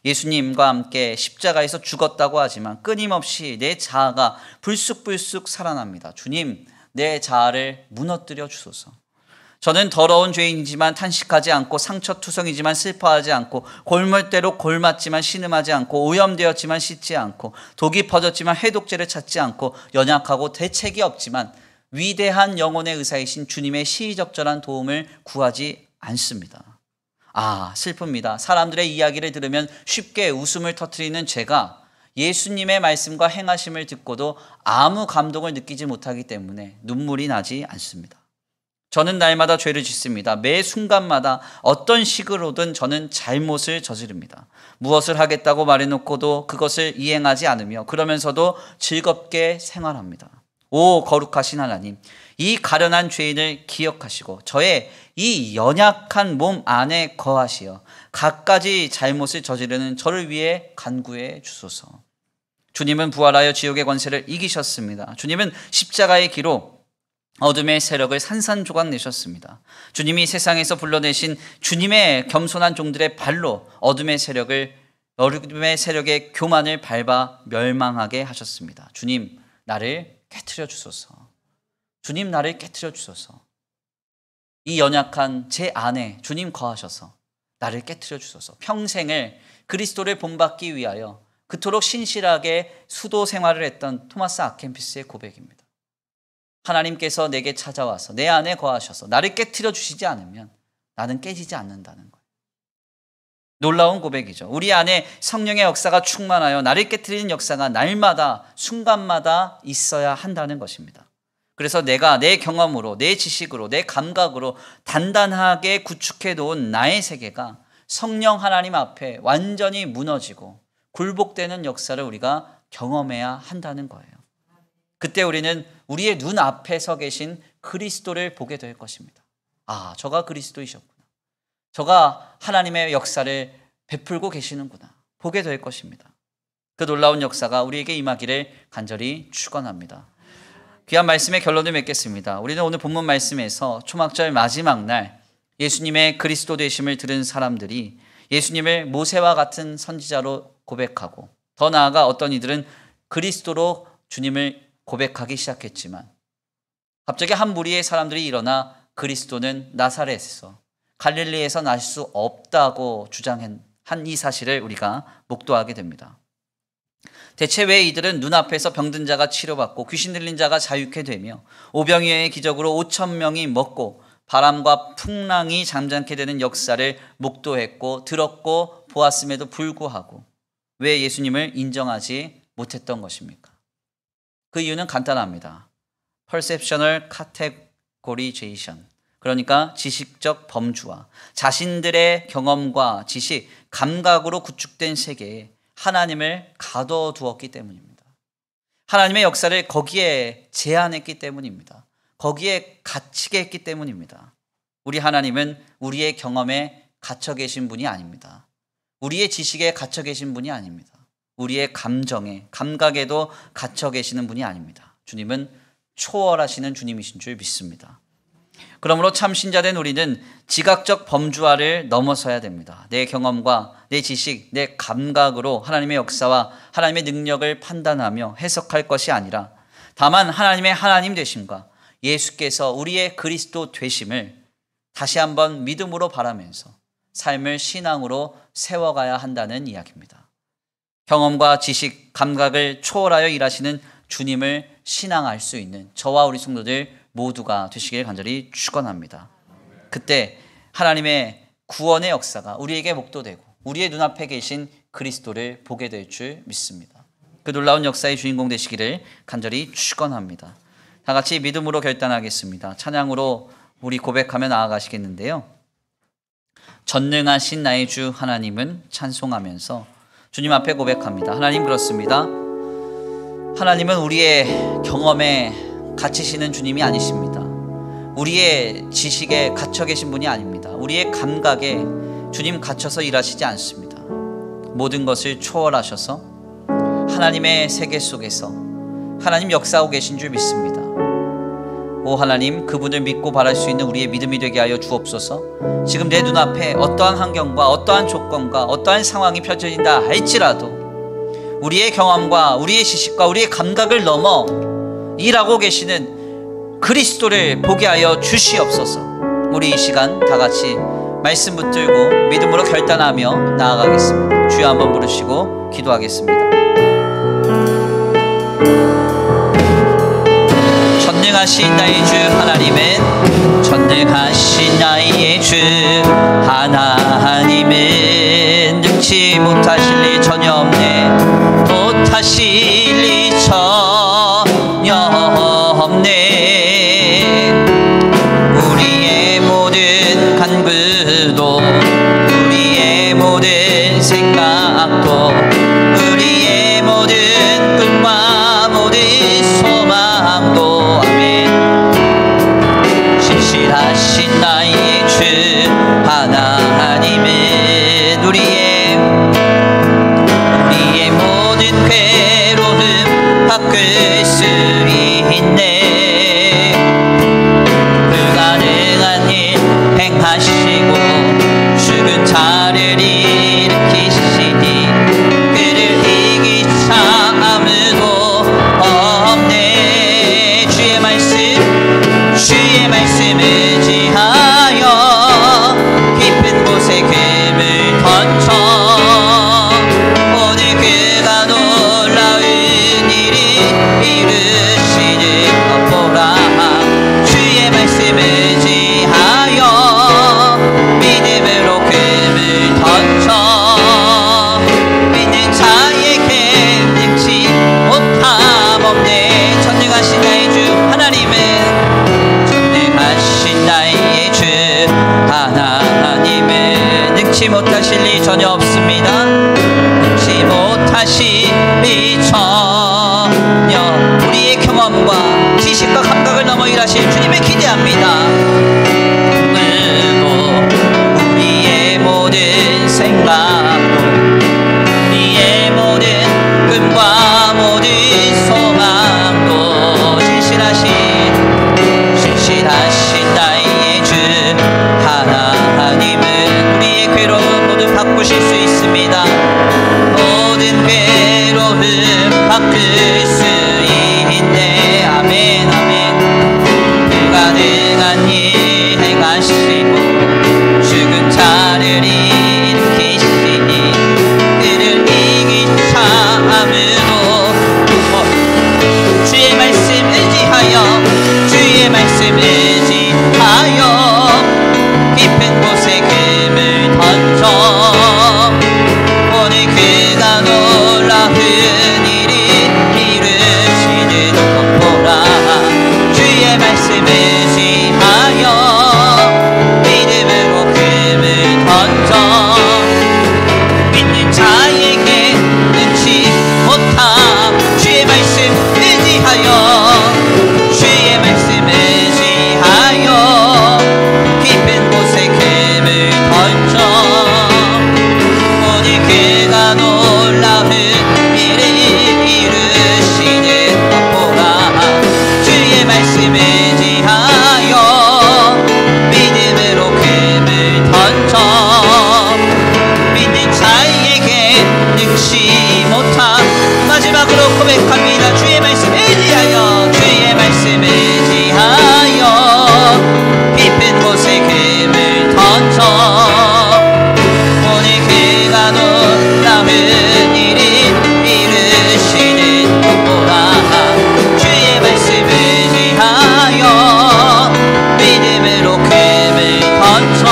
예수님과 함께 십자가에서 죽었다고 하지만 끊임없이 내 자아가 불쑥불쑥 살아납니다. 주님, 내 자아를 무너뜨려 주소서. 저는 더러운 죄인이지만 탄식하지 않고 상처투성이지만 슬퍼하지 않고 골물대로 골맞지만 신음하지 않고 오염되었지만 씻지 않고 독이 퍼졌지만 해독제를 찾지 않고 연약하고 대책이 없지만 위대한 영혼의 의사이신 주님의 시의적절한 도움을 구하지 않습니다. 슬픕니다. 사람들의 이야기를 들으면 쉽게 웃음을 터뜨리는 제가 예수님의 말씀과 행하심을 듣고도 아무 감동을 느끼지 못하기 때문에 눈물이 나지 않습니다. 저는 날마다 죄를 짓습니다. 매 순간마다 어떤 식으로든 저는 잘못을 저지릅니다. 무엇을 하겠다고 말해놓고도 그것을 이행하지 않으며 그러면서도 즐겁게 생활합니다. 오 거룩하신 하나님, 이 가련한 죄인을 기억하시고 저의 이 연약한 몸 안에 거하시어 갖가지 잘못을 저지르는 저를 위해 간구해 주소서. 주님은 부활하여 지옥의 권세를 이기셨습니다. 주님은 십자가의 기로 어둠의 세력을 산산조각 내셨습니다. 주님이 세상에서 불러내신 주님의 겸손한 종들의 발로 어둠의 세력의 교만을 밟아 멸망하게 하셨습니다. 주님, 나를 깨트려 주소서. 주님, 나를 깨트려 주소서. 이 연약한 제 안에 주님 거하셔서 나를 깨트려 주소서. 평생을 그리스도를 본받기 위하여 그토록 신실하게 수도 생활을 했던 토마스 아켄피스의 고백입니다. 하나님께서 내게 찾아와서 내 안에 거하셔서 나를 깨트려 주시지 않으면 나는 깨지지 않는다는 거예요. 놀라운 고백이죠. 우리 안에 성령의 역사가 충만하여 나를 깨트리는 역사가 날마다 순간마다 있어야 한다는 것입니다. 그래서 내가 내 경험으로, 내 지식으로, 내 감각으로 단단하게 구축해 놓은 나의 세계가 성령 하나님 앞에 완전히 무너지고 굴복되는 역사를 우리가 경험해야 한다는 거예요. 그때 우리는 우리의 눈 앞에 서 계신 그리스도를 보게 될 것입니다. 저가 그리스도이셨구나. 저가 하나님의 역사를 베풀고 계시는구나. 보게 될 것입니다. 그 놀라운 역사가 우리에게 임하기를 간절히 축원합니다. 귀한 말씀의 결론을 맺겠습니다. 우리는 오늘 본문 말씀에서 초막절 마지막 날 예수님의 그리스도 되심을 들은 사람들이 예수님을 모세와 같은 선지자로 고백하고 더 나아가 어떤 이들은 그리스도로 주님을 고백하기 시작했지만 갑자기 한 무리의 사람들이 일어나 그리스도는 나사렛에서 갈릴리에서 날 수 없다고 주장한 이 사실을 우리가 목도하게 됩니다. 대체 왜 이들은 눈앞에서 병든 자가 치료받고 귀신 들린 자가 자유케 되며 오병이어의 기적으로 5천 명이 먹고 바람과 풍랑이 잠잠케 되는 역사를 목도했고 들었고 보았음에도 불구하고 왜 예수님을 인정하지 못했던 것입니까? 그 이유는 간단합니다. Perceptional Categorization, 그러니까 지식적 범주화, 자신들의 경험과 지식, 감각으로 구축된 세계에 하나님을 가둬두었기 때문입니다. 하나님의 역사를 거기에 제한했기 때문입니다. 거기에 갇히게 했기 때문입니다. 우리 하나님은 우리의 경험에 갇혀 계신 분이 아닙니다. 우리의 지식에 갇혀 계신 분이 아닙니다. 우리의 감정에, 감각에도 갇혀 계시는 분이 아닙니다. 주님은 초월하시는 주님이신 줄 믿습니다. 그러므로 참 신자된 우리는 지각적 범주화를 넘어서야 됩니다. 내 경험과 내 지식, 내 감각으로 하나님의 역사와 하나님의 능력을 판단하며 해석할 것이 아니라 다만 하나님의 하나님 되심과 예수께서 우리의 그리스도 되심을 다시 한번 믿음으로 바라면서 삶을 신앙으로 세워가야 한다는 이야기입니다. 경험과 지식, 감각을 초월하여 일하시는 주님을 신앙할 수 있는 저와 우리 성도들 모두가 되시길 간절히 축원합니다. 그때 하나님의 구원의 역사가 우리에게 목도되고 우리의 눈앞에 계신 그리스도를 보게 될 줄 믿습니다. 그 놀라운 역사의 주인공 되시기를 간절히 축원합니다. 다 같이 믿음으로 결단하겠습니다. 찬양으로 우리 고백하며 나아가시겠는데요. 전능하신 나의 주 하나님은 찬송하면서 주님 앞에 고백합니다. 하나님, 그렇습니다. 하나님은 우리의 경험에 갇히시는 주님이 아니십니다. 우리의 지식에 갇혀 계신 분이 아닙니다. 우리의 감각에 주님 갇혀서 일하시지 않습니다. 모든 것을 초월하셔서 하나님의 세계 속에서 하나님 역사하고 계신 줄 믿습니다. 오 하나님, 그분을 믿고 바랄 수 있는 우리의 믿음이 되게 하여 주옵소서. 지금 내 눈앞에 어떠한 환경과 어떠한 조건과 어떠한 상황이 펼쳐진다 할지라도 우리의 경험과 우리의 지식과 우리의 감각을 넘어 일하고 계시는 그리스도를 보게 하여 주시옵소서. 우리 이 시간 다 같이 말씀 붙들고 믿음으로 결단하며 나아가겠습니다. 주여 한번 부르시고 기도하겠습니다. 전능하신 나의 주 하나님은, 전능하신 나의 주 하나님은 능치 못하실 일 전혀 없네. 못하실 일 전혀 없네. 우리의 모든 간구도, 우리의 모든 생각도, 우리의 모든 꿈과 모든 소망도, 아멘. 신실하신 나의 주 하나님은 우리의 모든 괴로움 바꿀 수 있네. 불가능한 일 행하시고 죽은 자를 일으키시니 그를 이길 자 아무도 없네. 주의 말씀 의지하여 깊은 곳에 금을 던져 오늘 그가 놀라운 일을 이루시는 것 보라. 주의 말씀 의지하여 믿음으로 금을 던져 믿는 자에게 능치 못함 없네. 전능하신 나의 주 하나님은, 전능하신 나의 주 하나님은 능치 못하실 일 전혀 없습니다. 능치 못하실 일 전혀, 우리의 경험과 지식과 감각을 넘어 일하실 주님을 기대합니다. 오늘도 우리의 모든 생각도, 우리의 모든 꿈과 모든 소망도 신실하신 나의 주 하나님은 우리의 괴로움 모두 바꾸실 수 있습니다. 모든 괴로움 바꿀 수 있네. 아멘 아멘. 불가능한 일 행하시고 죽은 자를 일으키시니 그를 이길 자 아무도 주의 말씀 의지하여, 주의 말씀 의지하여 깊은 곳에 금을 던져 오늘 그가 놀라운 일을 이루시는 것 보라. 주의 말씀 의지하여 믿음으로 금을 던져 믿는 자에게 능치 못함. 주의 말씀 의지하여, 주의 말씀 의지하여 깊은 곳에 금을 던져 오늘 그가 놀라운 일을 이루시는 것 보라. 주의 말씀 의지하여 믿음으로 금을 던져 믿는 자에게 능치 못함. 마지막으로 고백합니다. 주의 말씀 의지하여, 주의 말씀 의지하여 깊은 곳에 금을 던져 오늘 그가 놀라운 일을 이루시는 것 보라. 주의 말씀 의지하여 믿음으로 금을 던져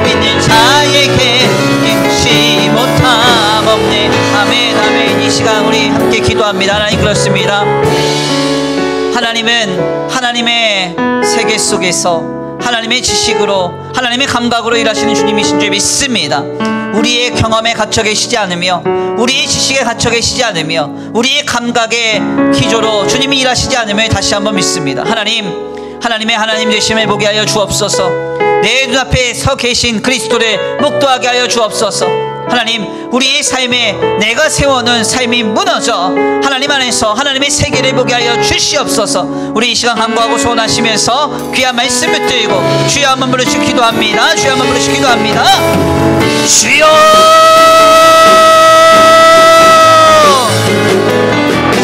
믿는 자에게 능치 못함 없네. 아멘 아멘. 이 시간 우리 함께 기도합니다. 하나님, 그렇습니다. 하나님은 하나님의 세계 속에서 하나님의 지식으로, 하나님의 감각으로 일하시는 주님이신 줄 믿습니다. 우리의 경험에 갇혀 계시지 않으며, 우리의 지식에 갇혀 계시지 않으며, 우리의 감각의 기조로 주님이 일하시지 않음을 다시 한번 믿습니다. 하나님의 하나님 되심을 보게 하여 주옵소서. 내 눈앞에 서 계신 그리스도를 목도하게 하여 주옵소서. 하나님, 우리의 삶에 내가 세워놓은 삶이 무너져 하나님 안에서 하나님의 세계를 보게 하여 주시옵소서. 우리 이 시간 간구하고 소원하시면서 귀한 말씀 붙들고 주여 한번 부르시고 기도합니다. 주여 한번 부르시고 기도합니다. 주여!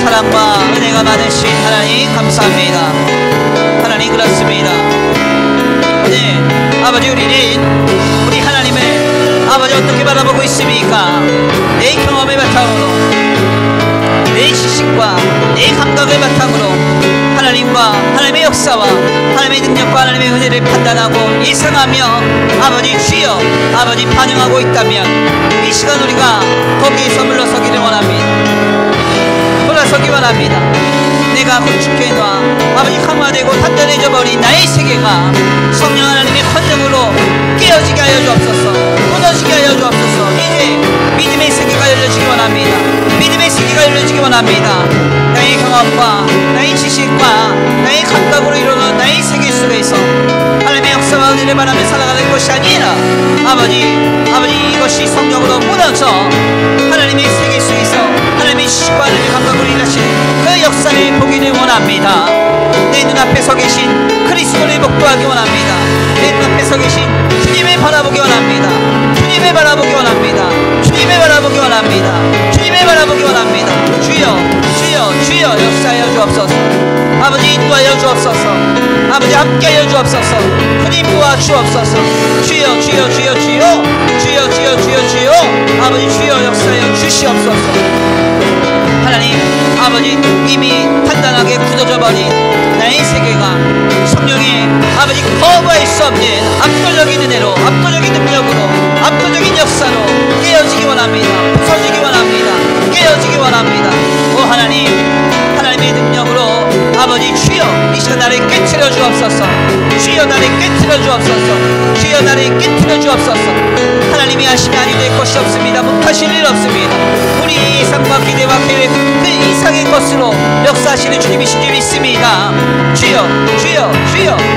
사랑과 은혜가 많으신 하나님 감사합니다. 하나님 그렇습니다. 네, 아버지, 우리 하나님을 아버지 어떻게 바라보고 있습니까? 내 경험을 바탕으로, 내 지식과 내 감각을 바탕으로 하나님과 하나님의 역사와 하나님의 능력과 하나님의 은혜를 판단하고 예상하며 아버지 주여 아버지 반응하고 있다면 이 시간 우리가 거기에서 물러서기를 원합니다. 돌아서기 원합니다. 내가 구축해 놔 아버지 강화되고 단단해져 버린 나의 세계가 성령 하나님의 권능으로 깨어지게 하여 주옵소서. 무너지게 하여 주옵소서. 이제 믿음의 세계가 열려지기 원합니다. 믿음의 세계가 열려지기 원합니다. 나의 경험과 나의 지식과 나의 감각으로 이루는 나의 세계 속에서 하나님의 역사와 은혜를 바라며 살아가는 것이 아니라 아버지 이것이 성령으로 무너져 하나님의 세계 속에서 하나님의 지식과 하나님의 감각으로 일하시는 그 역사를 보기를 원합니다. 내 눈앞에 서 계신 그리스도를 목도하기 원합니다. 내 눈앞에 서 계신 주님을 바라보기 원합니다. 주님을 바라보기 원합니다. 주님을 바라보기 원합니다. 주님을 바라보기 원합니다. 주여 역사하여 주옵소서. 아버지 인도하여 주옵소서. 아버지 함께하여 주옵소서. 주님 도와주옵소서. 주여 아버지 주여 역사하여 주시옵소서. 하나님 아버지 이미 단단하게 굳어져 버린 나의 세계가 성령의 아버지 거부할 수 없는 압도적인 은혜로 압도적인 능력으로 압도적인 역사로 깨어지기 원합니다. 부서지기 원합니다. 깨어지기 원합니다. 오 하나님, 하나님의 능력으로 아버지 주여 이 시간 나를 깨트려 주옵소서. 주여 나를 깨트려 주옵소서. 주여 나를 깨트려 주옵소서. 하나님이 하시면 아니 될 것이 없습니다. 못하실 일 없습니다. 우리 예상과 기대와 계획 그 이상의 것으로 역사하시는 주님이신 줄 믿습니다. 주여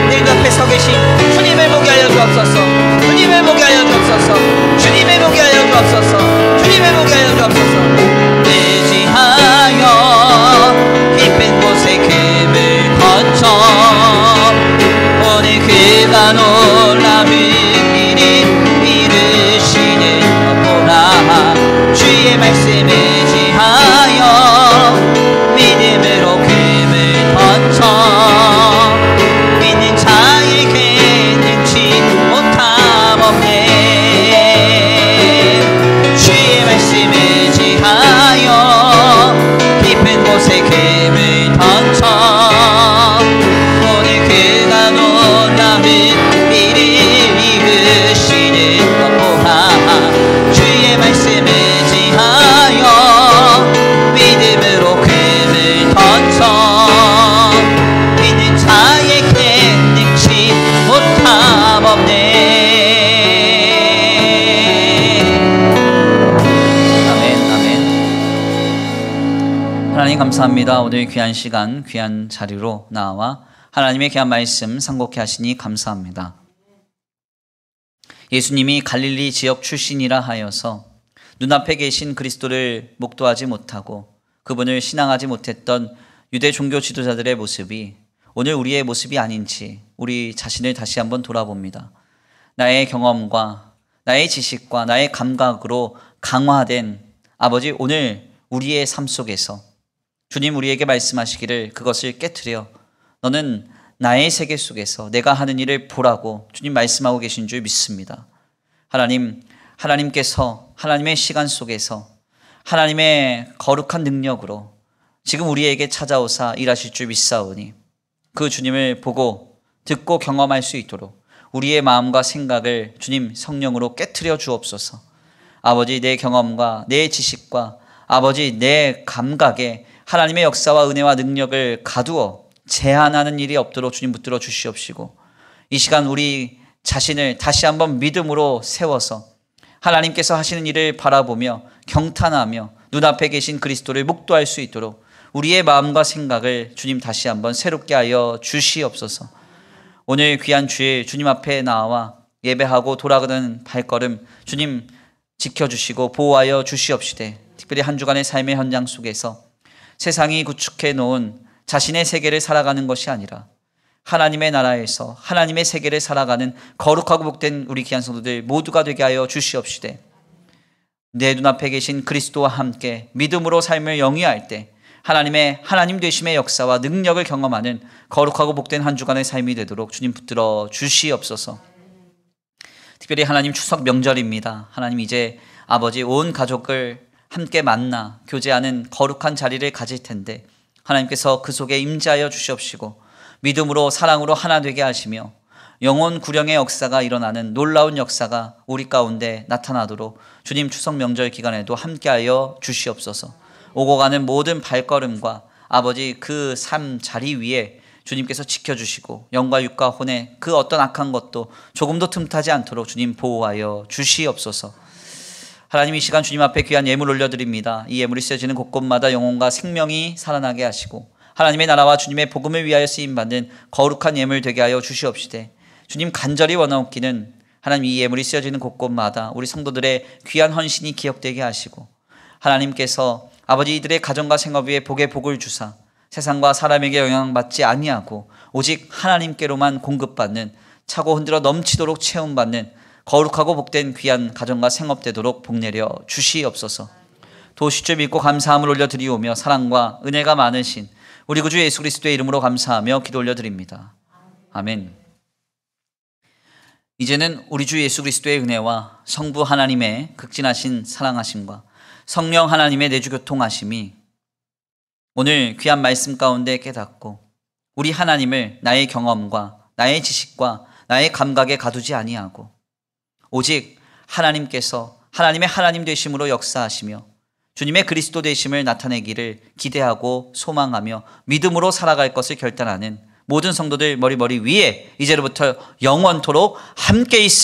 내 눈앞에 서 계신 주님을 보게 하여 주옵소서. 주님을 보게 하여 주옵소서. 주님을 보게 하여 주옵소서. 주님을 보게 하여 주옵소서. 의지하여 깊은 곳에 금을 거쳐 오늘 그가 놀라운 일이 이루시는 것 보라. 주의 말씀 의지하여 믿음으로 금을 던져 믿는 자에게 능치 못함 없네. 주의 말씀 의지하여 깊은 곳에 금을 던져 오늘 그가 놀라운 일을 이루시는 것 보라. 주의 말씀 의지하여 믿음으로 금을 던져 믿는 자에게 능치 못함 없네. 하나님 감사합니다. 오늘 귀한 시간 귀한 자리로 나와 하나님의 귀한 말씀 상고케 하시니 감사합니다. 예수님이 갈릴리 지역 출신이라 하여서 눈앞에 계신 그리스도를 목도하지 못하고 그분을 신앙하지 못했던 유대 종교 지도자들의 모습이 오늘 우리의 모습이 아닌지 우리 자신을 다시 한번 돌아봅니다. 나의 경험과 나의 지식과 나의 감각으로 강화된 아버지 오늘 우리의 삶 속에서 주님 우리에게 말씀하시기를 그것을 깨트려 너는 나의 세계 속에서 내가 하는 일을 보라고 주님 말씀하고 계신 줄 믿습니다. 하나님께서 하나님의 시간 속에서 하나님의 거룩한 능력으로 지금 우리에게 찾아오사 일하실 줄 믿사오니 그 주님을 보고 듣고 경험할 수 있도록 우리의 마음과 생각을 주님 성령으로 깨트려 주옵소서. 아버지 내 경험과 내 지식과 아버지 내 감각에 하나님의 역사와 은혜와 능력을 가두어 제한하는 일이 없도록 주님 붙들어 주시옵시고 이 시간 우리 자신을 다시 한번 믿음으로 세워서 하나님께서 하시는 일을 바라보며 경탄하며 눈앞에 계신 그리스도를 목도할 수 있도록 우리의 마음과 생각을 주님 다시 한번 새롭게 하여 주시옵소서. 오늘 귀한 주일 주님 앞에 나와 예배하고 돌아가는 발걸음 주님 지켜주시고 보호하여 주시옵시되 특별히 한 주간의 삶의 현장 속에서 세상이 구축해 놓은 자신의 세계를 살아가는 것이 아니라 하나님의 나라에서 하나님의 세계를 살아가는 거룩하고 복된 우리 귀한 성도들 모두가 되게 하여 주시옵시되 내 눈앞에 계신 그리스도와 함께 믿음으로 삶을 영위할 때 하나님의 하나님 되심의 역사와 능력을 경험하는 거룩하고 복된 한 주간의 삶이 되도록 주님 붙들어 주시옵소서. 특별히 하나님 추석 명절입니다. 하나님 이제 아버지 온 가족을 함께 만나 교제하는 거룩한 자리를 가질 텐데 하나님께서 그 속에 임재하여 주시옵시고 믿음으로 사랑으로 하나 되게 하시며 영혼 구령의 역사가 일어나는 놀라운 역사가 우리 가운데 나타나도록 주님 추석 명절 기간에도 함께하여 주시옵소서. 오고 가는 모든 발걸음과 아버지 그 삶 자리 위에 주님께서 지켜주시고 영과 육과 혼의 그 어떤 악한 것도 조금도 틈타지 않도록 주님 보호하여 주시옵소서. 하나님 이 시간 주님 앞에 귀한 예물 올려드립니다. 이 예물이 쓰여지는 곳곳마다 영혼과 생명이 살아나게 하시고 하나님의 나라와 주님의 복음을 위하여 쓰임받는 거룩한 예물 되게 하여 주시옵시되 주님 간절히 원하옵기는 하나님 이 예물이 쓰여지는 곳곳마다 우리 성도들의 귀한 헌신이 기억되게 하시고 하나님께서 아버지 이들의 가정과 생업 위에 복의 복을 주사 세상과 사람에게 영향받지 아니하고 오직 하나님께로만 공급받는 차고 흔들어 넘치도록 체험받는 거룩하고 복된 귀한 가정과 생업 되도록 복내려 주시옵소서. 도우실 줄 믿고 감사함을 올려드리오며 사랑과 은혜가 많으신 우리 구주 예수 그리스도의 이름으로 감사하며 기도 올려드립니다. 아멘. 이제는 우리 주 예수 그리스도의 은혜와 성부 하나님의 극진하신 사랑하심과 성령 하나님의 내주 교통하심이 오늘 귀한 말씀 가운데 깨닫고 우리 하나님을 나의 경험과 나의 지식과 나의 감각에 가두지 아니하고 오직 하나님께서 하나님의 하나님 되심으로 역사하시며 주님의 그리스도 되심을 나타내기를 기대하고 소망하며 믿음으로 살아갈 것을 결단하는 모든 성도들 머리 위에 이제로부터 영원토록 함께 있으